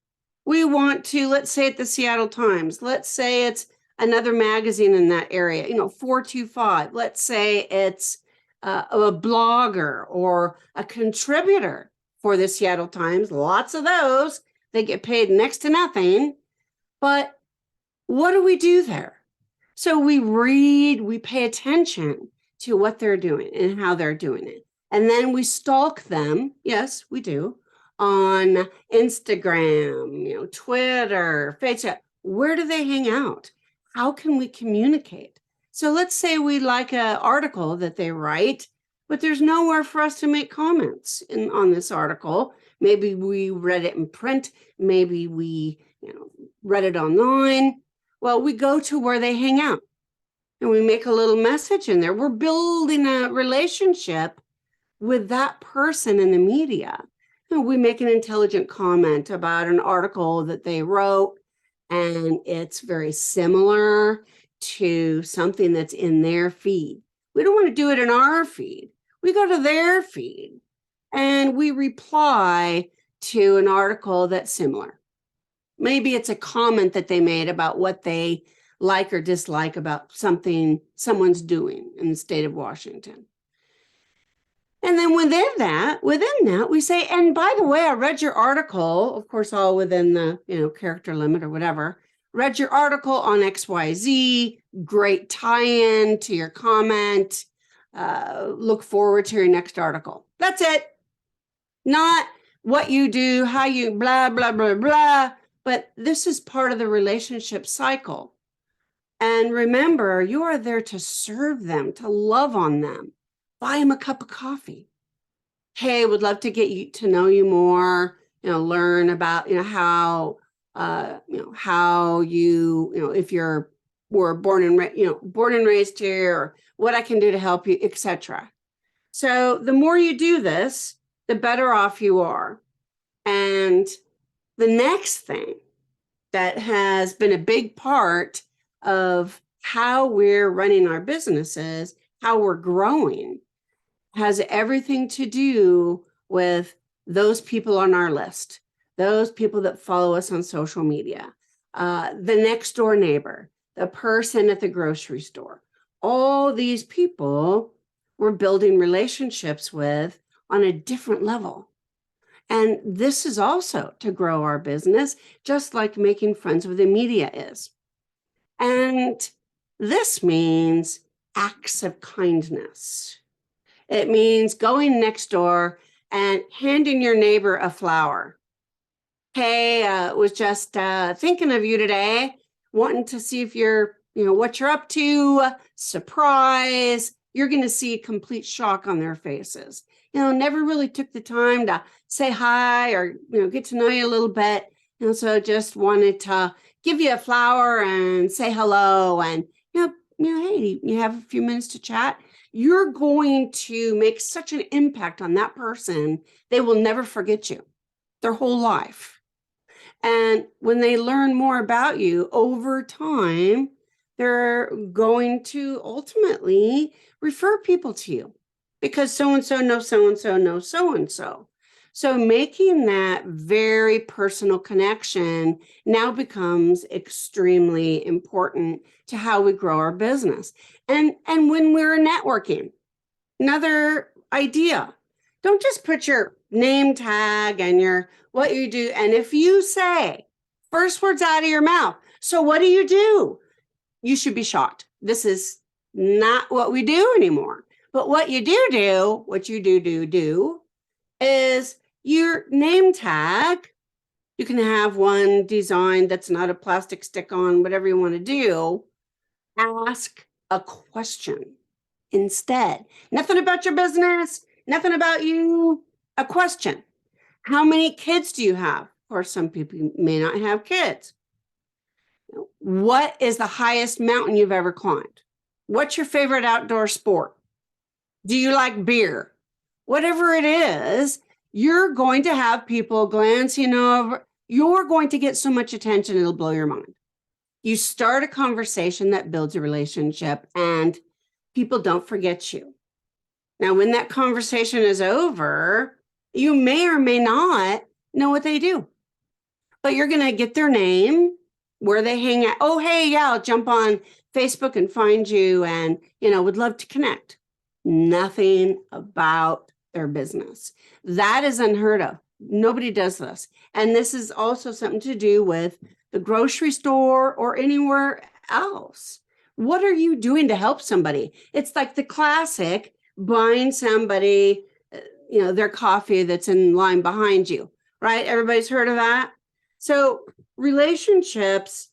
we want to, let's say at the Seattle Times, let's say it's another magazine in that area, 425. Let's say it's a blogger or a contributor for the Seattle Times. Lots of those. They get paid next to nothing. But what do we do there? So we read, we pay attention to what they're doing and how they're doing it. And then we stalk them, yes, we do, on Instagram, Twitter, Facebook. Where do they hang out? How can we communicate? So let's say we like an article that they write, but there's nowhere for us to make comments on this article. Maybe we read it in print. Maybe we read it online. Well, we go to where they hang out and we make a little message in there. We're building a relationship with that person in the media. We make an intelligent comment about an article that they wrote, and it's very similar to something that's in their feed. We don't want to do it in our feed. We go to their feed and we reply to an article that's similar. Maybe it's a comment that they made about what they like or dislike about something someone's doing in the state of Washington. And then within that, we say, and by the way, I read your article, of course, all within the, character limit or whatever, read your article on XYZ, great tie-in to your comment, look forward to your next article. That's it. Not what you do, how you blah, blah, blah, blah, but this is part of the relationship cycle. And remember, you are there to serve them, to love on them. Buy them a cup of coffee. Hey, would love to get you to know you more, learn about, how you, if were born and raised here, or what I can do to help you, etc. So the more you do this, the better off you are. And the next thing that has been a big part of how we're running our businesses, how we're growing, has everything to do with those people on our list, those people that follow us on social media, the next door neighbor, the person at the grocery store. All these people we're building relationships with on a different level. And this is also to grow our business, just like making friends with the media is. And this means acts of kindness. It means going next door and handing your neighbor a flower. Hey, was just thinking of you today, wanting to see if you're, what you're up to, surprise. You're going to see a complete shock on their faces. Never really took the time to say hi or, get to know you a little bit. And so just wanted to give you a flower and say hello and, hey, you have a few minutes to chat. You're going to make such an impact on that person. They will never forget you their whole life. And when they learn more about you over time, they're going to ultimately refer people to you because so-and-so knows so-and-so knows so-and-so. So making that very personal connection now becomes extremely important to how we grow our business. And when we're networking, another idea, don't just put your name tag and your what you do. And if you say first words out of your mouth, so what do? You should be shocked. This is not what we do anymore. But what you do, what you do is your name tag. You can have one design that's not a plastic stick-on, whatever you want to do. Ask a question instead. Nothing about your business, nothing about you, a question. How many kids do you have? Or some people may not have kids. What is the highest mountain you've ever climbed? What's your favorite outdoor sport? Do you like beer? Whatever it is, you're going to have people glancing over. You're going to get so much attention, it'll blow your mind. You start a conversation that builds a relationship and people don't forget you. Now, when that conversation is over, you may or may not know what they do, but you're going to get their name, where they hang out. Oh, hey, yeah, I'll jump on Facebook and find you and, would love to connect. Nothing about their business. That is unheard of. Nobody does this. And this is also something to do with the grocery store or anywhere else. What are you doing to help somebody? It's like the classic buying somebody, their coffee that's in line behind you, right? Everybody's heard of that. So relationships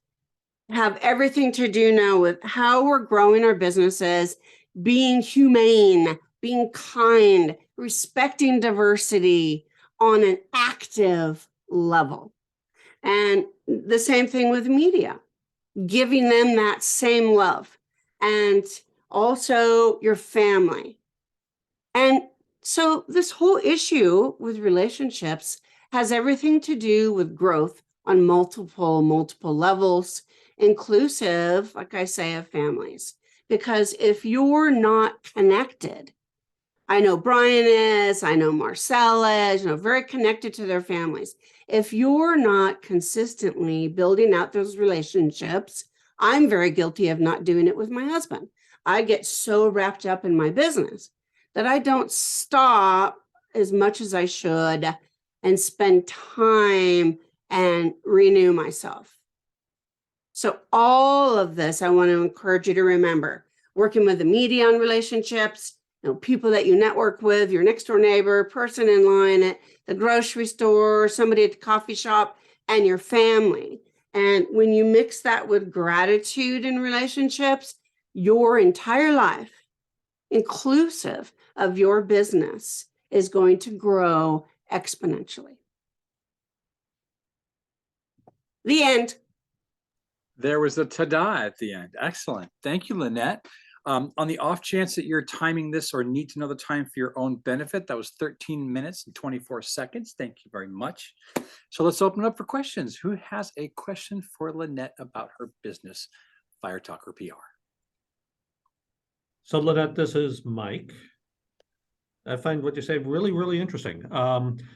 have everything to do now with how we're growing our businesses, being humane, being kind, respecting diversity on an active level. And the same thing with media, giving them that same love, and also your family. And so this whole issue with relationships has everything to do with growth on multiple levels, inclusive, like I say, of families. Because if you're not connected, I know Brian is, I know Marcella is, very connected to their families. If you're not consistently building out those relationships, I'm very guilty of not doing it with my husband. I get so wrapped up in my business that I don't stop as much as I should and spend time and renew myself. So all of this, I want to encourage you to remember, working with the media on relationships, people that you network with, your next door neighbor, person in line at the grocery store, somebody at the coffee shop, and your family. And when you mix that with gratitude in relationships, your entire life, inclusive of your business, is going to grow exponentially. The end. There was a ta-da at the end. Excellent. Thank you, Lynette. On the off chance that you're timing this or need to know the time for your own benefit, that was 13 minutes and 24 seconds. Thank you very much. So let's open it up for questions. Who has a question for Lynette about her business, Fire Talk or PR? So Lynette, this is Mike. I find what you say really, really interesting.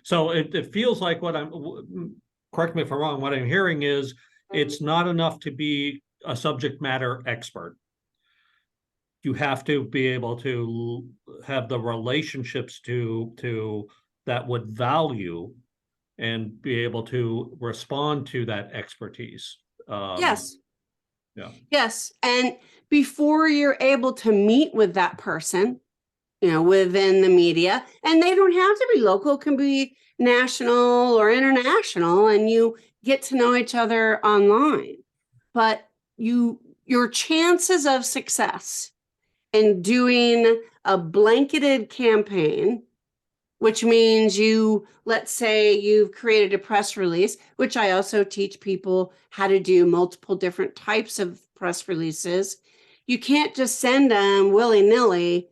So it feels like correct me if I'm wrong, what I'm hearing is it's not enough to be a subject matter expert. You have to be able to have the relationships to that would value and be able to respond to that expertise. Yes. Yeah. Yes. And before you're able to meet with that person, within the media, and they don't have to be local, can be national or international, and you get to know each other online. But your chances of success in doing a blanketed campaign which means let's say you've created a press release, which I also teach people how to do multiple different types of press releases. You can't just send them willy-nilly,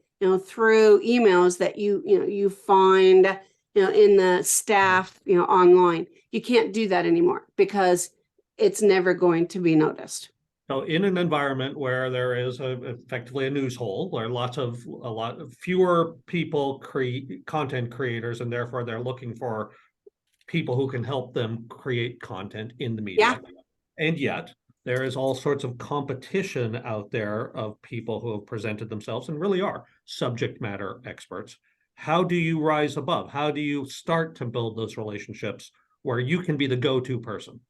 through emails that you find, in the staff, online. You can't do that anymore because it's never going to be noticed. So in an environment where there is effectively a news hole, where a lot of fewer people create content creators, and therefore they're looking for people who can help them create content in the media. Yeah. And yet there is all sorts of competition out there of people who have presented themselves and really are subject matter experts. How do you rise above? How do you start to build those relationships where you can be the go-to person?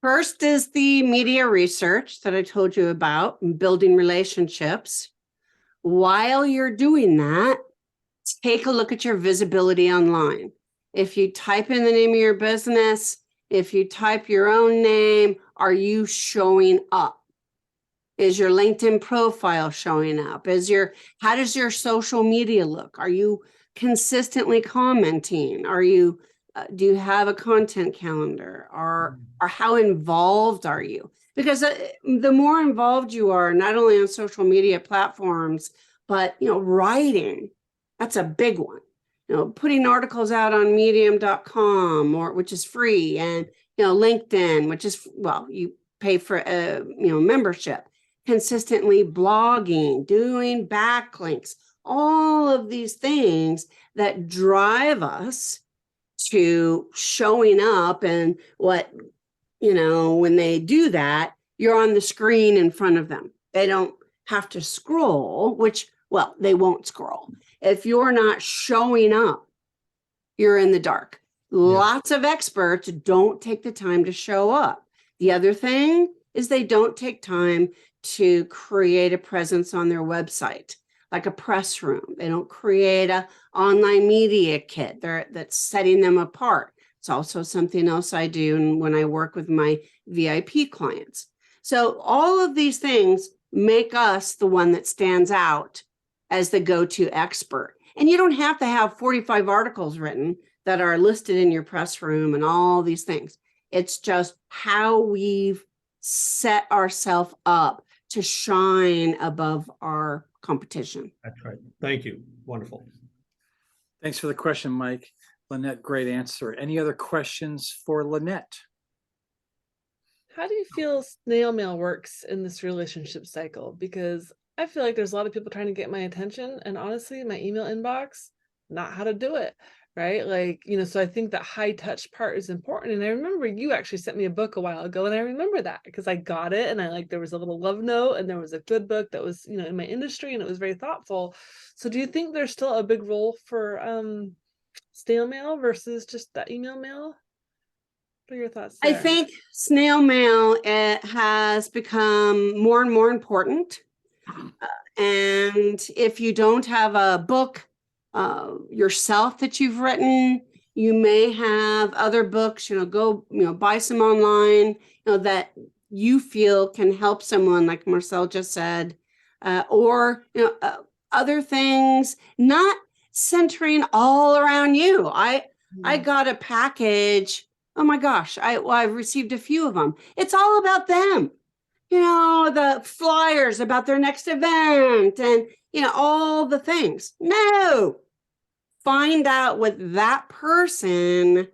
First is the media research that I told you about, and building relationships. While you're doing that, take a look at your visibility online. If you type in the name of your business, if you type your own name, are you showing up? Is your LinkedIn profile showing up? How does your social media look? Are you consistently commenting? Do you have a content calendar? Or how involved are you? Because the more involved you are, not only on social media platforms, but writing, that's a big one. Putting articles out on medium.com, which is free, and LinkedIn, which is, well, you pay for a membership. Consistently blogging, doing backlinks, all of these things that drive us to showing up. And when they do that, you're on the screen in front of them. They don't have to scroll, they won't scroll. If you're not showing up, you're in the dark. Yeah. Lots of experts don't take the time to show up. The other thing is they don't take time to create a presence on their website, like a press room. They don't create an online media kit that's setting them apart. It's also something else I do when I work with my VIP clients. So all of these things make us the one that stands out as the go-to expert. And you don't have to have 45 articles written that are listed in your press room and all these things. It's just how we've set ourselves up to shine above our competition. That's right. Thank you. Wonderful. Thanks for the question, Mike. Lynette, great answer. Any other questions for Lynette? How do you feel snail mail works in this relationship cycle? Because I feel like there's a lot of people trying to get my attention, and honestly, my email inbox, not how to do it, right? Like, so I think that high touch part is important. And I remember you actually sent me a book a while ago, and I remember that because I got it, and there was a little love note, and there was a good book that was, in my industry, and it was very thoughtful. So do you think there's still a big role for snail mail versus just that email mail? What are your thoughts there? I think snail mail has become more and more important. And if you don't have a book yourself that you've written, you may have other books, go, buy some online, that you feel can help someone, like Marcel just said, or, other things, not centering all around you. I got a package. Oh my gosh, I've received a few of them. It's all about them. The flyers about their next event and, all the things. No, find out what that person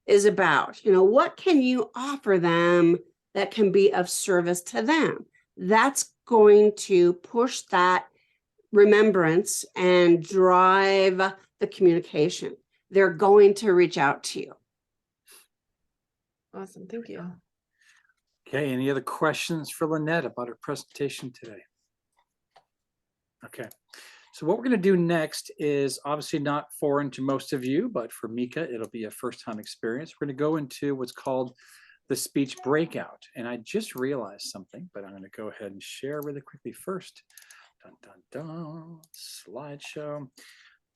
is about. What can you offer them that can be of service to them? That's going to push that remembrance and drive the communication. They're going to reach out to you. Awesome. Thank you. Okay, any other questions for Lynette about her presentation today? Okay, so what we're going to do next is obviously not foreign to most of you, but for Mika, it'll be a first-time experience. We're going to go into what's called the speech breakout. And I just realized something, but I'm going to go ahead and share really quickly first. Dun, dun, dun, slideshow.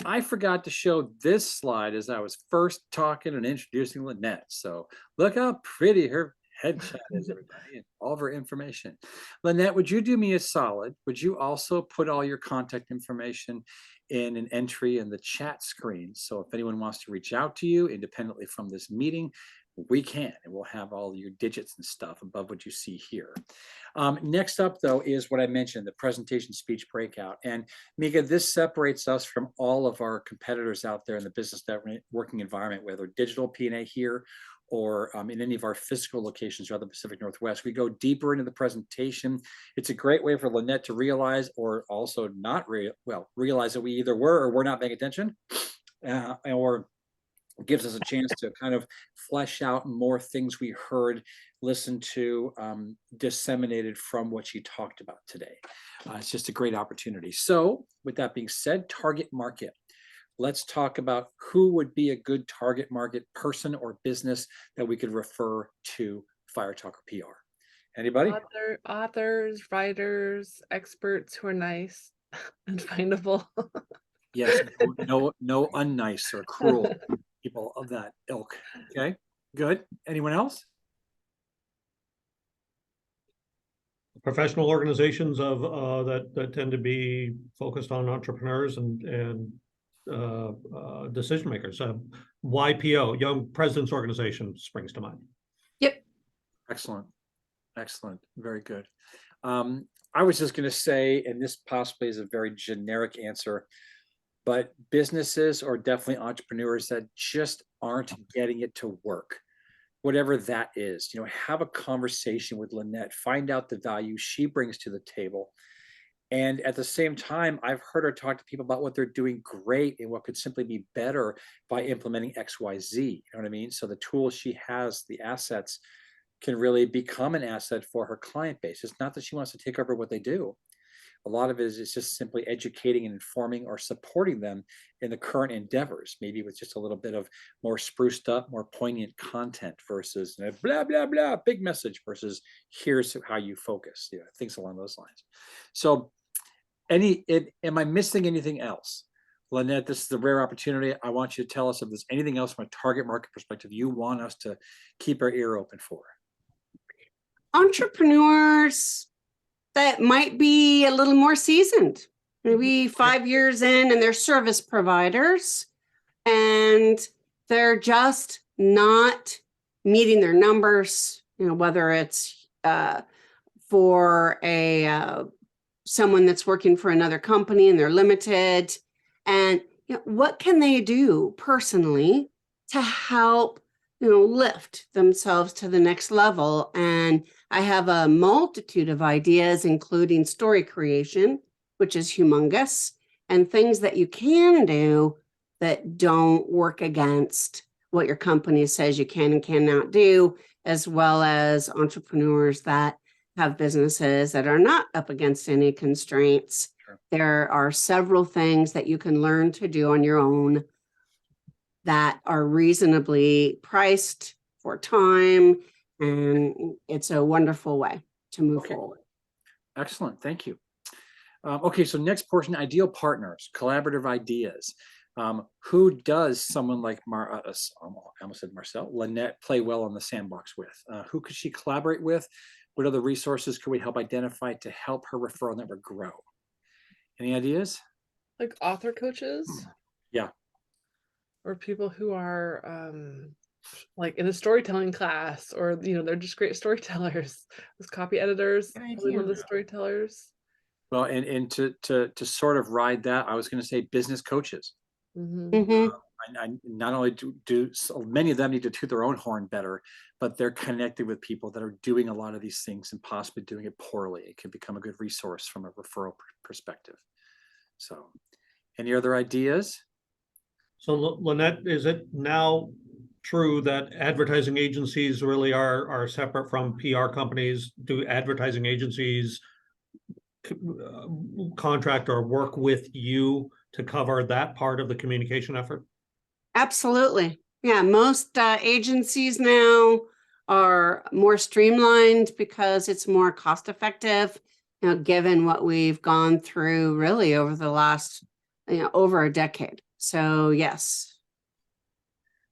I forgot to show this slide as I was first talking and introducing Lynette. So look how pretty her headshot is, everybody, and all of her information. Lynette, would you do me a solid? Would you also put all your contact information in an entry in the chat screen. So if anyone wants to reach out to you independently from this meeting, we can, and we'll have all your digits and stuff above what you see here. Next up, though, is what I mentioned, the presentation speech breakout. And Mika, this separates us from all of our competitors out there in the business networking environment, whether DigitalPNA here or in any of our physical locations throughout the Pacific Northwest. We go deeper into the presentation. It's a great way for Lynette to realize, or also not realize that we either were or were not paying attention, or gives us a chance to kind of flesh out more things we heard, listened to, disseminated from what she talked about today. It's just a great opportunity. So with that being said, target market. Let's talk about who would be a good target market person or business that we could refer to Fire Talk or PR. Anybody? Authors, writers, experts who are nice and findable. Yes, no unnice or cruel people of that ilk. Okay, good. Anyone else? Professional organizations of that tend to be focused on entrepreneurs and decision makers. YPO, Young Presidents Organization, springs to mind. Yep. Excellent. Excellent. Very good. I was just going to say, and this possibly is a very generic answer, but businesses or definitely entrepreneurs that just aren't getting it to work, whatever that is, have a conversation with Lynette, find out the value she brings to the table. And at the same time, I've heard her talk to people about what they're doing great and what could simply be better by implementing XYZ. You know what I mean? So the tools she has, the assets, can really become an asset for her client base. It's not that she wants to take over what they do. A lot of it is just simply educating and informing or supporting them in the current endeavors, maybe with just a little bit of more spruced up, more poignant content versus blah, blah, blah, big message versus here's how you focus, things along those lines. So am I missing anything else? Lynette, this is a rare opportunity. I want you to tell us if there's anything else from a target market perspective you want us to keep our ear open for. Entrepreneurs that might be a little more seasoned, maybe 5 years in, and they're service providers and they're just not meeting their numbers, whether it's for someone that's working for another company and they're limited. And what can they do personally to help lift themselves to the next level? And I have a multitude of ideas, including story creation, which is humongous, and things that you can do that don't work against what your company says you can and cannot do, as well as entrepreneurs that have businesses that are not up against any constraints. Sure. There are several things that you can learn to do on your own that are reasonably priced for time, and it's a wonderful way to move forward. Excellent, thank you. Okay, so next portion, ideal partners, collaborative ideas. Who does someone like I almost said Marcel, Lynette play well on the sandbox with? Who could she collaborate with? What other resources could we help identify to help her referral network grow? Any ideas? Like author coaches? Yeah. Or people who are like in a storytelling class, or they're just great storytellers. As copy editors, probably one of the storytellers. Well, and to sort of ride that, I was going to say business coaches. Mm-hmm. I not only do so many of them need to toot their own horn better, but they're connected with people that are doing a lot of these things and possibly doing it poorly. It can become a good resource from a referral perspective. So, any other ideas? So Lynette, is it now true that advertising agencies really are separate from PR companies? Do advertising agencies contract or work with you to cover that part of the communication effort? Absolutely. Yeah, most agencies now are more streamlined because it's more cost effective, given what we've gone through really over the last, over a decade. So yes.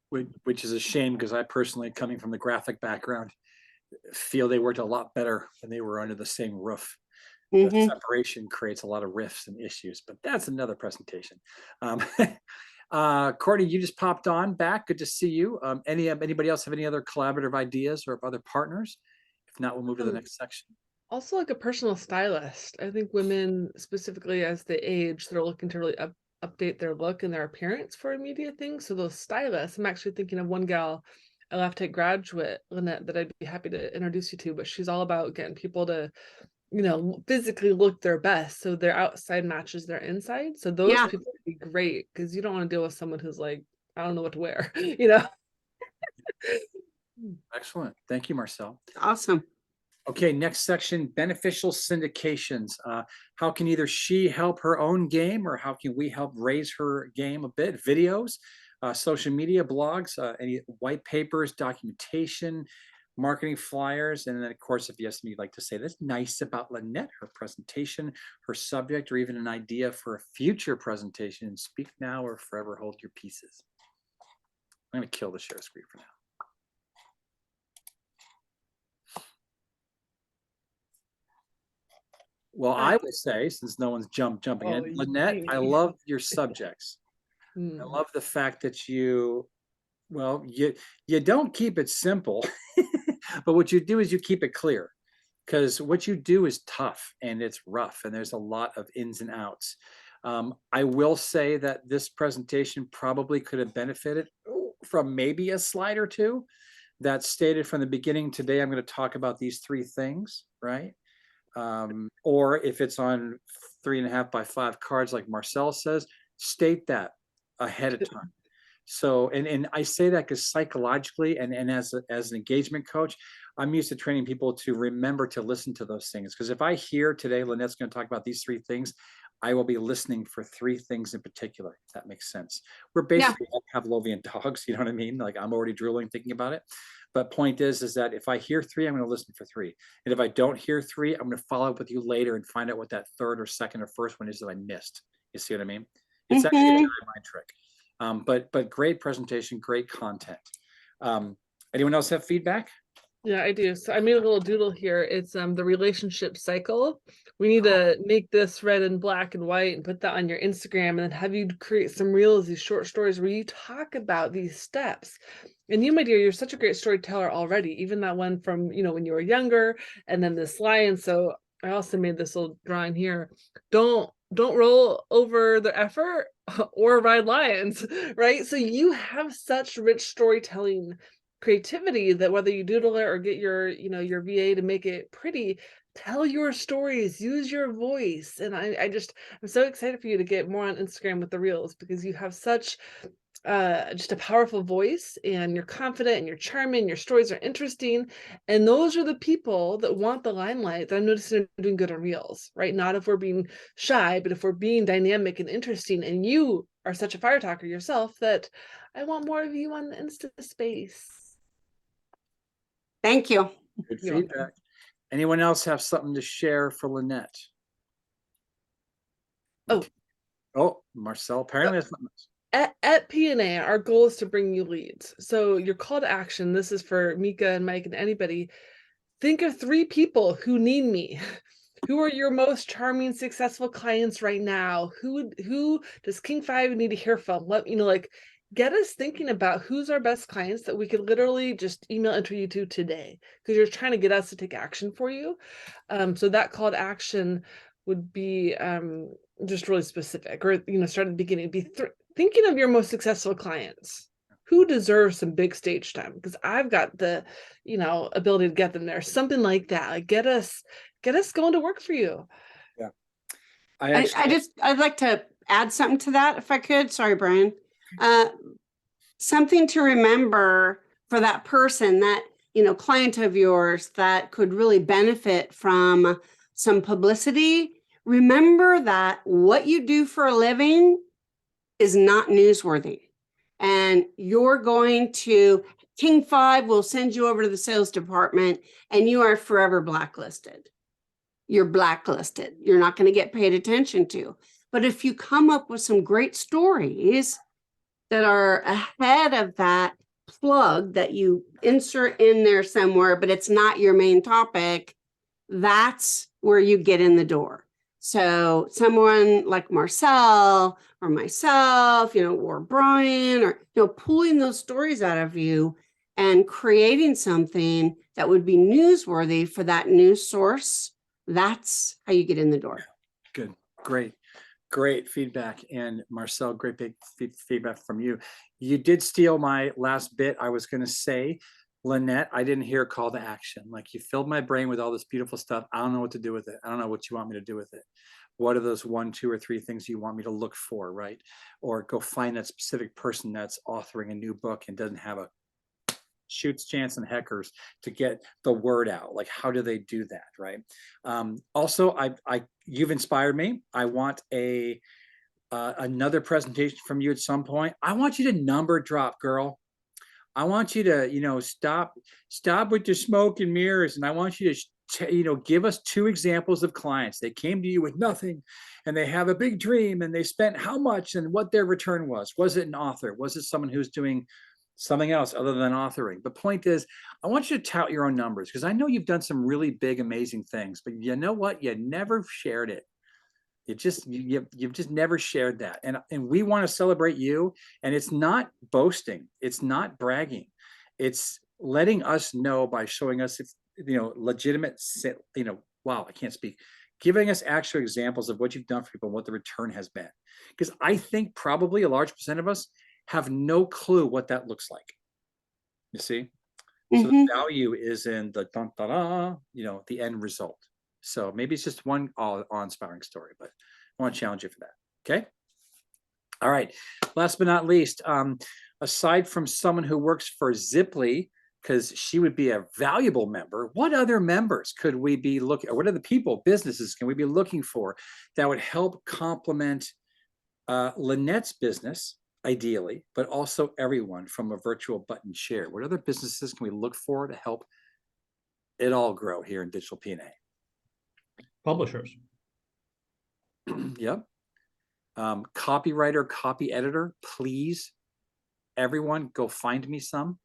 Which is a shame, because I personally, coming from the graphic background, feel they worked a lot better when they were under the same roof. The Mhm. separation creates a lot of rifts and issues, but that's another presentation. Courtney, you just popped on back. Good to see you. Anybody else have any other collaborative ideas or other partners? If not, we'll move to the next section. Also, like a personal stylist. I think women, specifically as they age, they're looking to really update their look and their appearance for immediate things. So those stylists, I'm actually thinking of one gal, a Left graduate, Lynette, that I'd be happy to introduce you to, but she's all about getting people to, you know, physically look their best so their outside matches their inside. So those Yeah. people would be great, because you don't want to deal with someone who's like, I don't know what to wear, you know? Excellent. Thank you, Marcel. Awesome. Okay, next section, beneficial syndications. How can either she help her own game, or how can we help raise her game a bit? Videos, social media, blogs, any white papers, documentation, marketing flyers, and then of course, if you have something you'd like to say that's nice about Lynette, her presentation, her subject, or even an idea for a future presentation, speak now or forever hold your pieces. I'm going to kill the share screen for now. Well, I would say, since no one's jumping in, Lynette, I love your subjects. I love the fact that you don't keep it simple, but what you do is you keep it clear, because what you do is tough and it's rough and there's a lot of ins and outs. I will say that this presentation probably could have benefited from maybe a slide or two that stated from the beginning, today I'm going to talk about these 3 things, right? Or if it's on 3.5 by 5 cards, like Marcel says, state that ahead of time. So, and I say that because psychologically and as an engagement coach, I'm used to training people to remember to listen to those things. Because if I hear today, Lynette's going to talk about these 3 things, I will be listening for 3 things in particular, if that makes sense. We're basically Pavlovian dogs, you know what I mean? Like I'm already drooling thinking about it. But point is that if I hear 3, I'm going to listen for 3. And if I don't hear 3, I'm going to follow up with you later and find out what that 3rd or 2nd or 1st one is that I missed. You see what I mean? It's actually a mind trick. But great presentation, great content. Anyone else have feedback? Yeah, I do. So I made a little doodle here. It's the relationship cycle. We need to make this red and black and white and put that on your Instagram, and then have you create some reels, these short stories where you talk about these steps. And you, my dear, you're such a great storyteller already. Even that one from, you know, when you were younger, and then this lion. So I also made this little drawing here. Don't roll over the effort or ride lions, right? So you have such rich storytelling creativity that whether you doodle it or get your, you know, your VA to make it pretty, tell your stories, use your voice. And I'm so excited for you to get more on Instagram with the reels, because you have such just a powerful voice, and you're confident and you're charming, your stories are interesting, and those are the people that want the limelight that I'm noticing are doing good on reels, right? Not if we're being shy, but if we're being dynamic and interesting, and you are such a fire talker yourself that I want more of you on the Insta space. Thank you. Good feedback. Anyone else have something to share for Lynette? Oh, Marcel, apparently that's something else. At PNA, our goal is to bring you leads. So your call to action, this is for Mika and Mike and anybody. Think of 3 people who need me. Who are your most charming, successful clients right now? Who does King 5 need to hear from? Let you know, like, get us thinking about who's our best clients that we could literally just email into you to today, because you're trying to get us to take action for you. So that call to action would be just really specific, or, you know, start at the beginning, be thinking of your most successful clients who deserves some big stage time, because I've got the, you know, ability to get them there, something like that. Like get us going to work for you. Yeah. I'd like to add something to that if I could. Sorry, Brian. Something to remember for that person, that, you know, client of yours that could really benefit from some publicity. Remember that what you do for a living is not newsworthy, and you're going to, King 5 will send you over to the sales department and you are forever blacklisted. You're blacklisted. You're not going to get paid attention to. But if you come up with some great stories that are ahead of that plug that you insert in there somewhere, but it's not your main topic, that's where you get in the door. So someone like Marcel or myself, or Brian, or, pulling those stories out of you and creating something that would be newsworthy for that news source. That's how you get in the door. Good. Great feedback. And Marcel, great big feedback from you. You did steal my last bit. I was going to say, Lynette, I didn't hear a call to action. Like, you filled my brain with all this beautiful stuff. I don't know what to do with it. I don't know what you want me to do with it. What are those 1, 2, or 3 things you want me to look for, right? Or go find that specific person that's authoring a new book and doesn't have a shoots, chance, and heckers to get the word out. Like, how do they do that, right? Also, you've inspired me. I want another presentation from you at some point. I want you to number drop, girl. I want you to, stop with your smoke and mirrors. And I want you to, give us 2 examples of clients. They came to you with nothing and they have a big dream and they spent how much and what their return was. Was it an author? Was it someone who's doing something else other than authoring? The point is, I want you to tout your own numbers, because I know you've done some really big, amazing things, but you know what? You never shared it. You've just never shared that. And we want to celebrate you. And it's not boasting. It's not bragging. It's letting us know by showing us, legitimate, wow, I can't speak, giving us actual examples of what you've done for people and what the return has been. Because I think probably a large percent of us have no clue what that looks like. You see? So the value is in the the end result. So maybe it's just one awe-inspiring story, but I want to challenge you for that. Okay. All right. Last but not least, aside from someone who works for Ziply, because she would be a valuable member, what other members could we be looking, or what other people, businesses can we be looking for that would help complement Lynette's business, ideally, but also everyone from a virtual button share? What other businesses can we look for to help it all grow here in DigitalPNA? Publishers. Yep. Copywriter, copy editor, please, everyone, go find me some.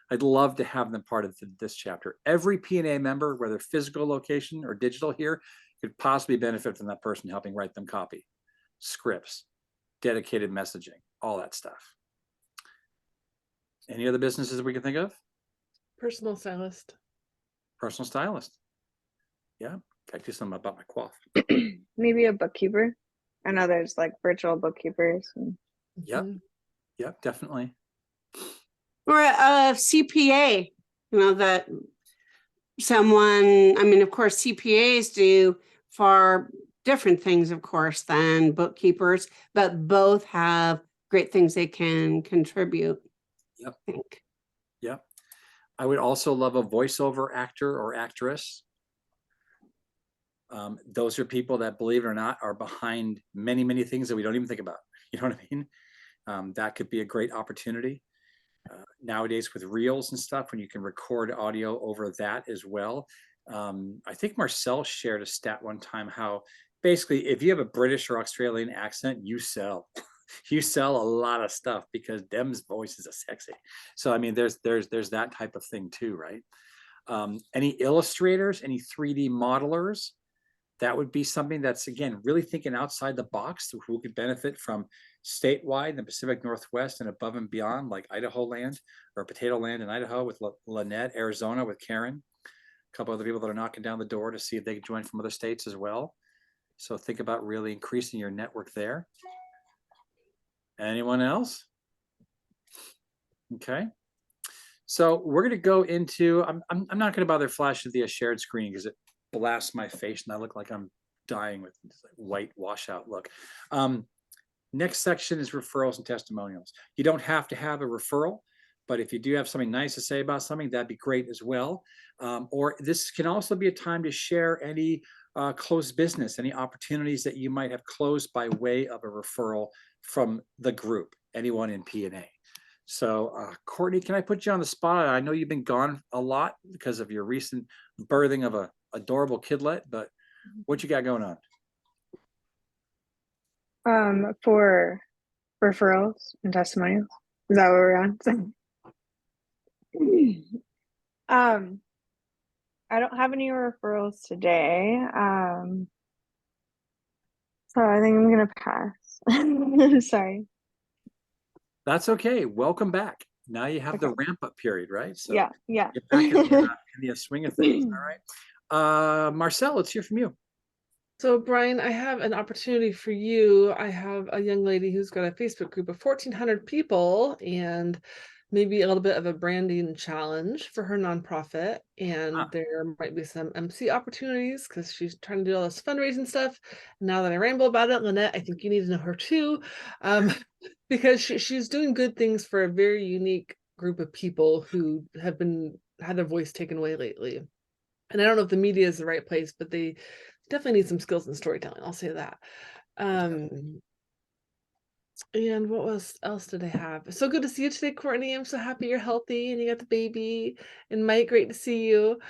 I'd love to have them part of this chapter. Every PNA member, whether physical location or digital here, could possibly benefit from that person helping write them copy, scripts, dedicated messaging, all that stuff. Any other businesses we can think of? Personal stylist. Personal stylist. Yeah, I do something about my coif. Maybe a bookkeeper. I know there's like virtual bookkeepers. Yep. Yep, definitely. Or a CPA, that someone, of course, CPAs do far different things, of course, than bookkeepers, but both have great things they can contribute. Yep. I think. Yep. I would also love a voiceover actor or actress. Those are people that, believe it or not, are behind many, many things that we don't even think about. You know what I mean? That could be a great opportunity. Nowadays with reels and stuff, when you can record audio over that as well. I think Marcel shared a stat one time how basically if you have a British or Australian accent, you sell. You sell a lot of stuff because them's voices are sexy. So there's that type of thing too, right? Any illustrators, any 3D modelers, that would be something that's, again, really thinking outside the box, who could benefit from statewide in the Pacific Northwest and above and beyond, like Idaho land or Potato Land in Idaho with Lynette, Arizona with Karen, a couple other people that are knocking down the door to see if they can join from other states as well. So think about really increasing your network there. Anyone else? Okay. So we're going to go into, I'm not going to bother flashing the shared screen because it blasts my face and I look like I'm dying with this white washout look. Next section is referrals and testimonials. You don't have to have a referral, but if you do have something nice to say about something, that'd be great as well. Or this can also be a time to share any closed business, any opportunities that you might have closed by way of a referral from the group, anyone in PNA. So Courtney, can I put you on the spot? I know you've been gone a lot because of your recent birthing of a adorable kidlet, but what you got going on? For referrals and testimonials, is that what we're on? I don't have any referrals today. So I think I'm gonna pass. Sorry. That's okay. Welcome back. Now you have the Okay. ramp up period, right? So Yeah, yeah. get back in the swing of things. All right. Marcel, let's hear from you. So Brian, I have an opportunity for you. I have a young lady who's got a Facebook group of 1,400 people and maybe a little bit of a branding challenge for her nonprofit. And there might be some MC opportunities because she's trying to do all this fundraising stuff. Now that I ramble about it, Lynette, I think you need to know her too. Because she's doing good things for a very unique group of people who have had their voice taken away lately. And I don't know if the media is the right place, but they definitely need some skills in storytelling. I'll say that. And what else did I have? So good to see you today, Courtney. I'm so happy you're healthy and you got the baby. And Mike, great to see you.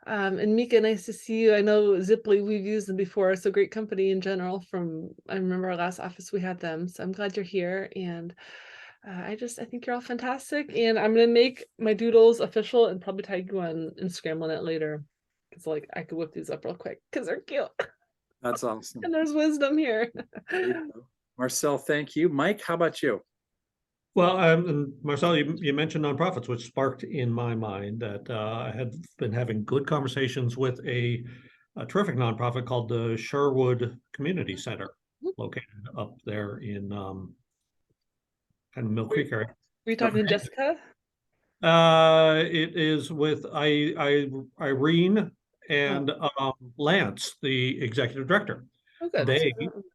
And Mika, nice to see you. I know Ziply, we've used them before. So great company in general I remember our last office, we had them. So I'm glad you're here. And I think you're all fantastic. And I'm going to make my doodles official and probably tag you on Instagram on it later. Because like I could whip these up real quick because they're cute. That's awesome. And there's wisdom here. Marcel, thank you. Mike, how about you? Well, and Marcel, you mentioned nonprofits, which sparked in my mind that I had been having good conversations with a terrific nonprofit called the Sherwood Community Center, located up there in kind of Mill Creek area. Were you talking to Jessica? It is with Irene and Lance, the executive director. Oh, good. They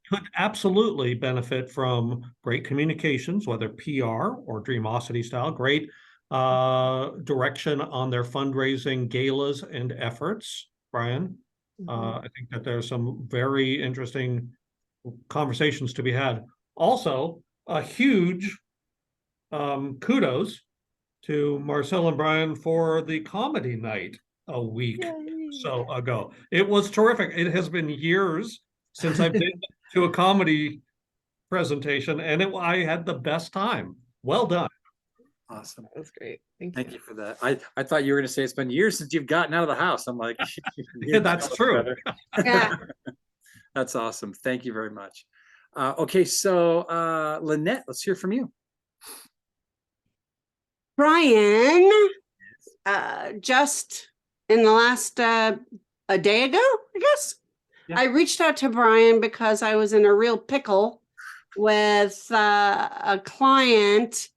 could absolutely benefit from great communications, whether PR or Dreamosity style, great direction on their fundraising galas and efforts, Brian. I think that there's some very interesting conversations to be had. Also, a huge kudos to Marcel and Brian for the comedy night a week or so ago. It was terrific. It has been years since I've been to a comedy presentation, and I had the best time. Well done. Awesome. That was great. Thank you for that. I thought you were going to say it's been years since you've gotten out of the house. I'm like, yeah, that's true. Yeah. That's awesome. Thank you very much. Okay, so Lynette, let's hear from you. Brian, just in the last a day ago, I guess, I reached out to Brian because I was in a real pickle with a client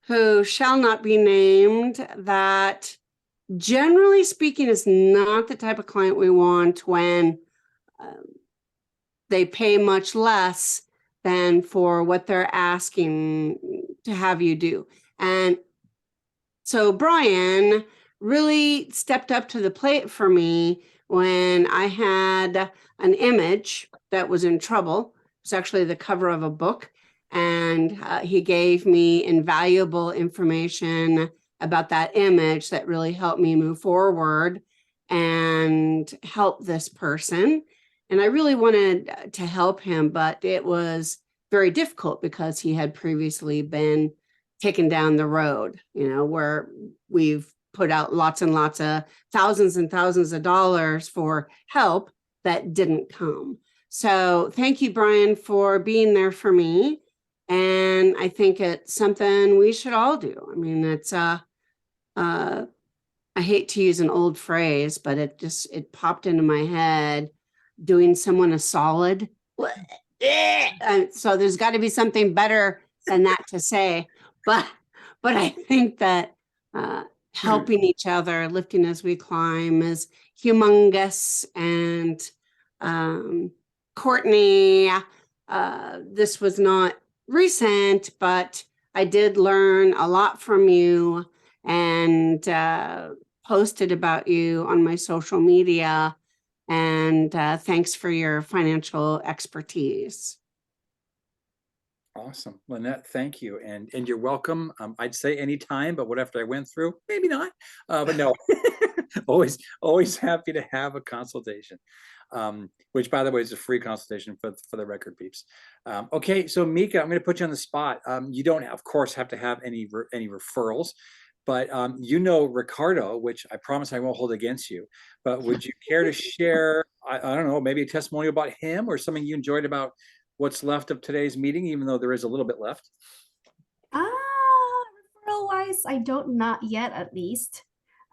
who shall not be named that, generally speaking, is not the type of client we want when they pay much less than for what they're asking to have you do. And so Brian really stepped up to the plate for me when I had an image that was in trouble. It's actually the cover of a book. And he gave me invaluable information about that image that really helped me move forward and help this person. And I really wanted to help him, but it was very difficult because he had previously been taken down the road, where we've put out lots and lots of thousands and thousands of dollars for help that didn't come. So thank you, Brian, for being there for me. And I think it's something we should all do. I mean, it's I hate to use an old phrase, but it popped into my head, doing someone a solid. So there's got to be something better than that to say. But I think that helping each other, lifting as we climb, is humongous. And Courtney, this was not recent, but I did learn a lot from you and posted about you on my social media. And thanks for your financial expertise. Awesome. Lynette, thank you. And you're welcome. I'd say anytime, but what after I went through, maybe not. But no, always happy to have a consultation. Which, by the way, is a free consultation for the record peeps. Okay, so Mika, I'm going to put you on the spot. You don't, of course, have to have any referrals, But you know Ricardo, which I promise I won't hold against you. But would you care to share, I don't know, maybe a testimonial about him or something you enjoyed about what's left of today's meeting, even though there is a little bit left? Referral wise, I don't, not yet at least.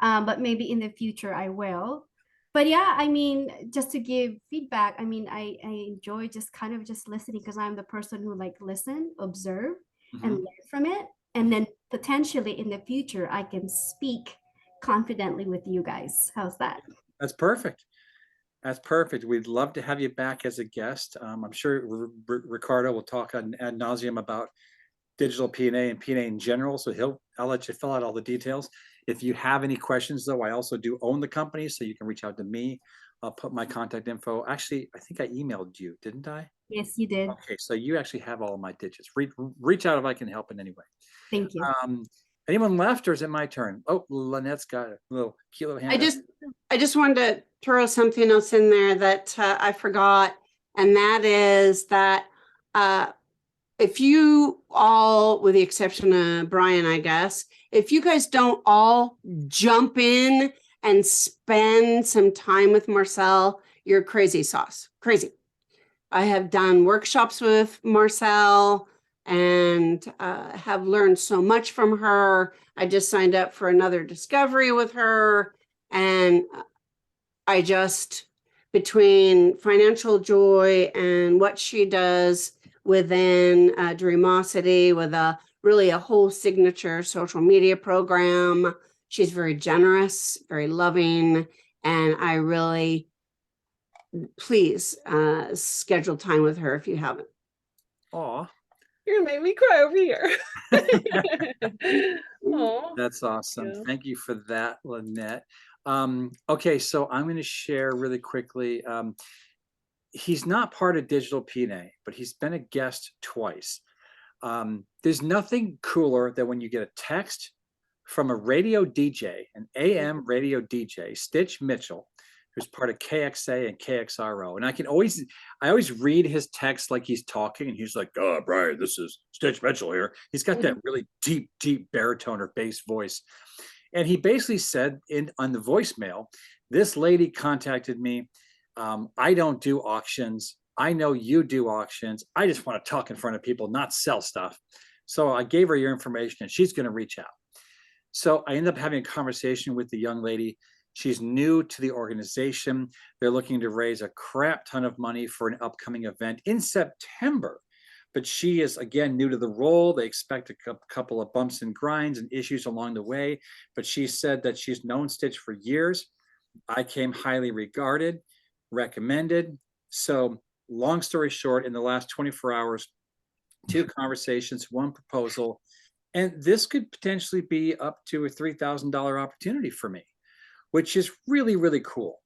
But maybe in the future I will. But yeah, I mean, just to give feedback, I mean, I enjoy just kind of just listening because I'm the person who like listen, observe, and Mhm. learn from it. And then potentially in the future, I can speak confidently with you guys. How's that? That's perfect. That's perfect. We'd love to have you back as a guest. I'm sure Ricardo will talk ad nauseum about digital PNA and PNA in general. So I'll let you fill out all the details. If you have any questions though, I also do own the company, so you can reach out to me. I'll put my contact info. Actually, I think I emailed you, didn't I? Yes, you did. Okay, so you actually have all of my digits. Reach out if I can help in any way. Thank you. Anyone left, or is it my turn? Oh, Lynette's got a little cute little hand. I just wanted to throw something else in there that I forgot, and that is that if you all, with the exception of Brian, I guess, if you guys don't all jump in and spend some time with Marcel, you're crazy sauce. Crazy. I have done workshops with Marcel and have learned so much from her. I just signed up for another discovery with her. And I just, between financial joy and what she does within Dreamosity, with really a whole signature social media program, she's very generous, very loving, and I really, please schedule time with her if you haven't. Aw. You're gonna make me cry over here. Aw. That's awesome. Yeah. Thank you for that, Lynette. Okay, so I'm going to share really quickly. He's not part of Digital PNA, but he's been a guest twice. There's nothing cooler than when you get a text from a radio DJ, an AM radio DJ, Stitch Mitchell, who's part of KXA and KXRO. And I always read his text like he's talking, and he's like, "Oh, Brian, this is Stitch Mitchell here." He's got that really deep, deep baritone or bass voice. And he basically said on the voicemail, this lady contacted me. I don't do auctions. I know you do auctions. I just want to talk in front of people, not sell stuff. So I gave her your information and she's going to reach out. So I ended up having a conversation with the young lady. She's new to the organization. They're looking to raise a crap ton of money for an upcoming event in September. But she is, again, new to the role. They expect a couple of bumps and grinds and issues along the way. But she said that she's known Stitch for years. I came highly regarded, recommended. So long story short, in the last 24 hours, 2 conversations, 1 proposal, and this could potentially be up to a $3,000 opportunity for me, which is really, really cool,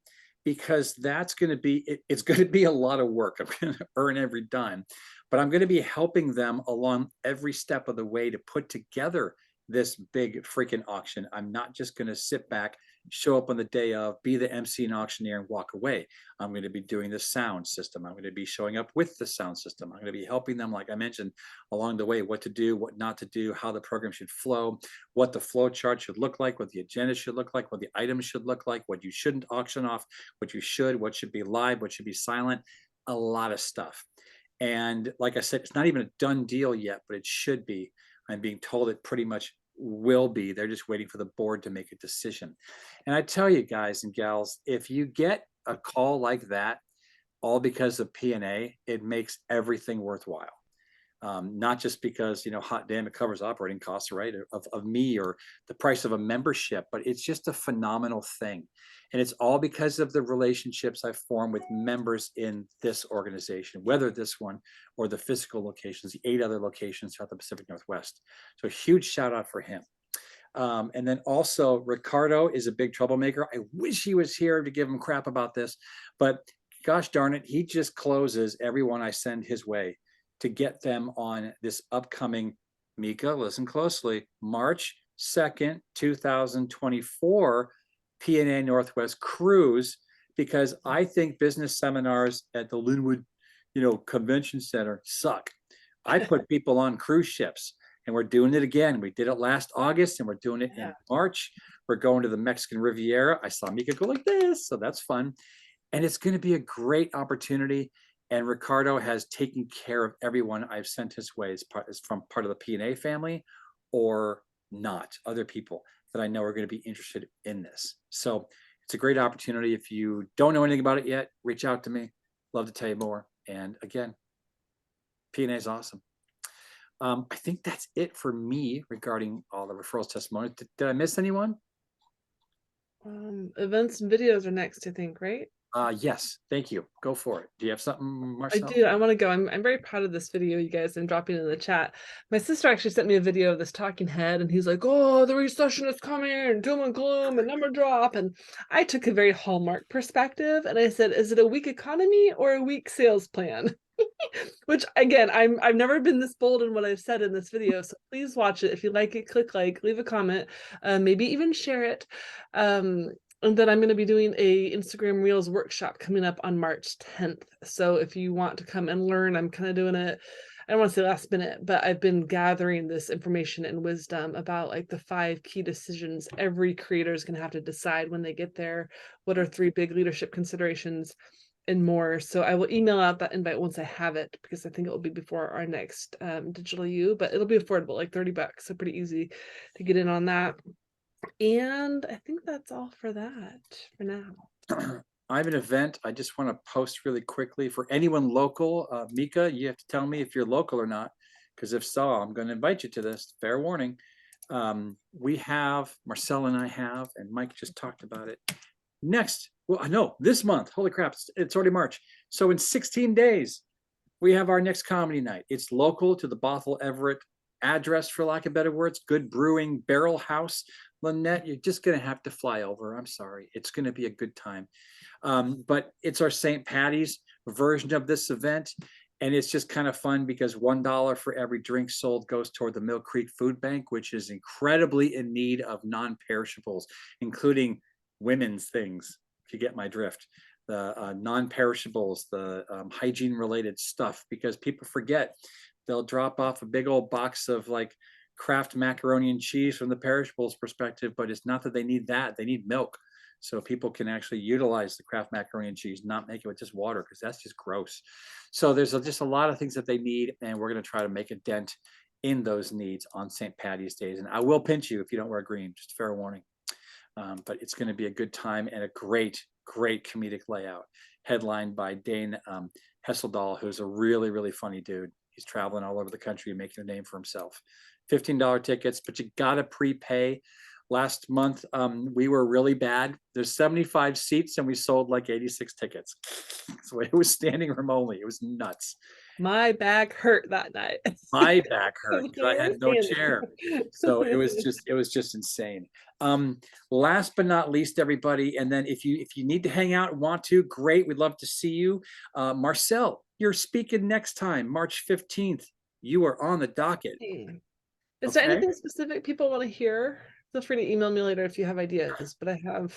because that's going to be, it's going to be a lot of work. I'm going to earn every dime, but I'm going to be helping them along every step of the way to put together this big freaking auction. I'm not just going to sit back, show up on the day of, be the MC and auctioneer and walk away. I'm going to be doing the sound system. I'm going to be showing up with the sound system. I'm going to be helping them, like I mentioned, along the way, what to do, what not to do, how the program should flow, what the flow chart should look like, what the agenda should look like, what the items should look like, what you shouldn't auction off, what you should, what should be live, what should be silent, a lot of stuff. And like I said, it's not even a done deal yet, but it should be. I'm being told it pretty much will be. They're just waiting for the board to make a decision. And I tell you guys and gals, if you get a call like that, all because of PNA, it makes everything worthwhile. Not just because, you know, hot damn, it covers operating costs, right, of me, or the price of a membership, but it's just a phenomenal thing. And it's all because of the relationships I've formed with members in this organization, whether this one or the physical locations, the 8 other locations throughout the Pacific Northwest. So a huge shout out for him. And then also Ricardo is a big troublemaker. I wish he was here to give him crap about this, but gosh darn it, he just closes everyone I send his way to get them on this upcoming, Mika, listen closely, March 2nd, 2024 PNA Northwest cruise, because I think business seminars at the Linwood, Convention Center suck. I put people on cruise ships, and we're doing it again. We did it last August and we're doing it in March. We're going to the Mexican Riviera. I saw Mika go like this, so that's fun. And it's going to be a great opportunity. And Ricardo has taken care of everyone I've sent his way as from part of the PNA family or not, other people that I know are going to be interested in this. So it's a great opportunity. If you don't know anything about it yet, reach out to me. Love to tell you more. And again, PNA is awesome. I think that's it for me regarding all the referrals testimonies. Did I miss anyone? Events and videos are next, I think, right? Yes, thank you. Go for it. Do you have something, Marcel? I do. I want to go. I'm very proud of this video, you guys. I'm dropping it in the chat. My sister actually sent me a video of this talking head, and he's like, "Oh, the recession is coming, and doom and gloom, and number drop." And I took a very Hallmark perspective, and I said, "Is it a weak economy or a weak sales plan?" Which again, I've never been this bold in what I've said in this video. So please watch it. If you like it, click like, leave a comment, maybe even share it. And then I'm going to be doing a Instagram Reels workshop coming up on March 10th. So if you want to come and learn, I'm kind of doing it, I don't want to say last minute, but I've been gathering this information and wisdom about like the 5 key decisions every creator is going to have to decide when they get there. What are 3 big leadership considerations and more. So I will email out that invite once I have it, because I think it will be before our next Digital U, but it'll be affordable, like $30. So pretty easy to get in on that. And I think that's all for that for now. I have an event I just want to post really quickly for anyone local. Mika, you have to tell me if you're local or not, because if so, I'm going to invite you to this. Fair warning. We have, Marcel and I have, and Mike just talked about it. Next, well, no, this month, holy crap, it's already March. So in 16 days, we have our next comedy night. It's local to the Bothell Everett address, for lack of better words, Good Brewing Barrel House. Lynette, you're just going to have to fly over. I'm sorry. It's going to be a good time. But it's our St. Patty's version of this event. And it's just kind of fun because $1 for every drink sold goes toward the Mill Creek Food Bank, which is incredibly in need of non-perishables, including women's things, if you get my drift. The non-perishables, the hygiene-related stuff, because people forget. They'll drop off a big old box of like Kraft macaroni and cheese from the perishables perspective, but it's not that they need that. They need milk. So people can actually utilize the Kraft macaroni and cheese, not make it with just water, because that's just gross. So there's just a lot of things that they need, and we're going to try to make a dent in those needs on St. Patty's Days. And I will pinch you if you don't wear green, just fair warning. But it's going to be a good time and a great, great comedic layout, headlined by Dane Hesseldahl, who's a really, really funny dude. He's traveling all over the country and making a name for himself. $15 tickets, but you got to prepay. Last month, we were really bad. There's 75 seats and we sold like 86 tickets. So it was standing room only. It was nuts. My back hurt that night. My back hurt because I had no chair. So it was just insane. Last but not least, everybody, and then if you need to hang out and want to, great. We'd love to see you. Marcel, you're speaking next time, March 15th. You are on the docket. Is there anything specific people want to hear? Feel free to email me later if you have ideas, but I have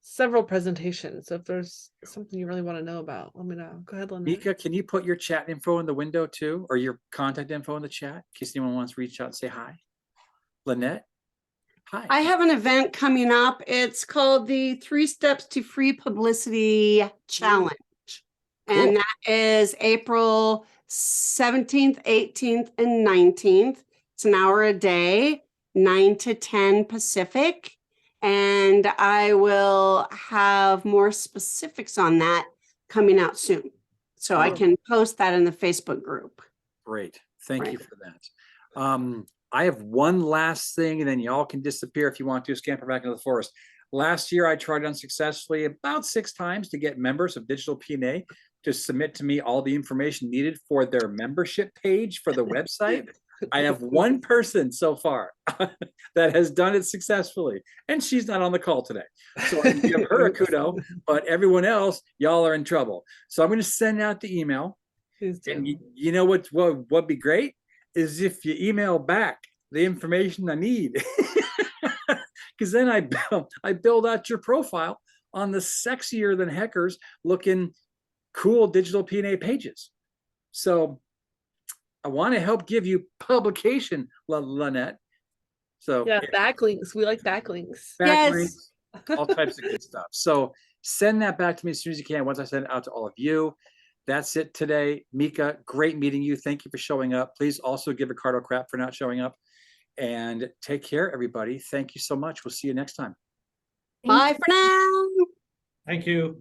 several presentations. So if there's something you really want to know about, let me know. Go ahead, Lynette. Mika, can you put your chat info in the window too, or your contact info in the chat in case anyone wants to reach out and say hi? Lynette? Hi. I have an event coming up. It's called the 3 Steps to Free Publicity Challenge. And that is April 17th, 18th, and 19th. It's an hour a day, 9 to 10 Pacific. And I will have more specifics on that coming out soon. So I can post that in the Facebook group. Great. Thank you for that. I have one last thing, and then y'all can disappear if you want to, scamper back into the forest. Last year, I tried unsuccessfully about 6 times to get members of DigitalPNA to submit to me all the information needed for their membership page for the website. I have one person so far that has done it successfully, and she's not on the call today. So I give her a kudo, but everyone else, y'all are in trouble. So I'm going to send out the email. And you know what'd be great is if you email back the information I need, because then I build out your profile on the sexier than heckers looking cool DigitalPNA pages. So I want to help give you publication, Lynette. So Yeah, backlinks. We like backlinks. backlinks, Yes. all types of good stuff. So send that back to me as soon as you can. Once I send it out to all of you. That's it today. Mika, great meeting you. Thank you for showing up. Please also give Ricardo crap for not showing up. And take care, everybody. Thank you so much. We'll see you next time. Thank Bye for now. Thank you.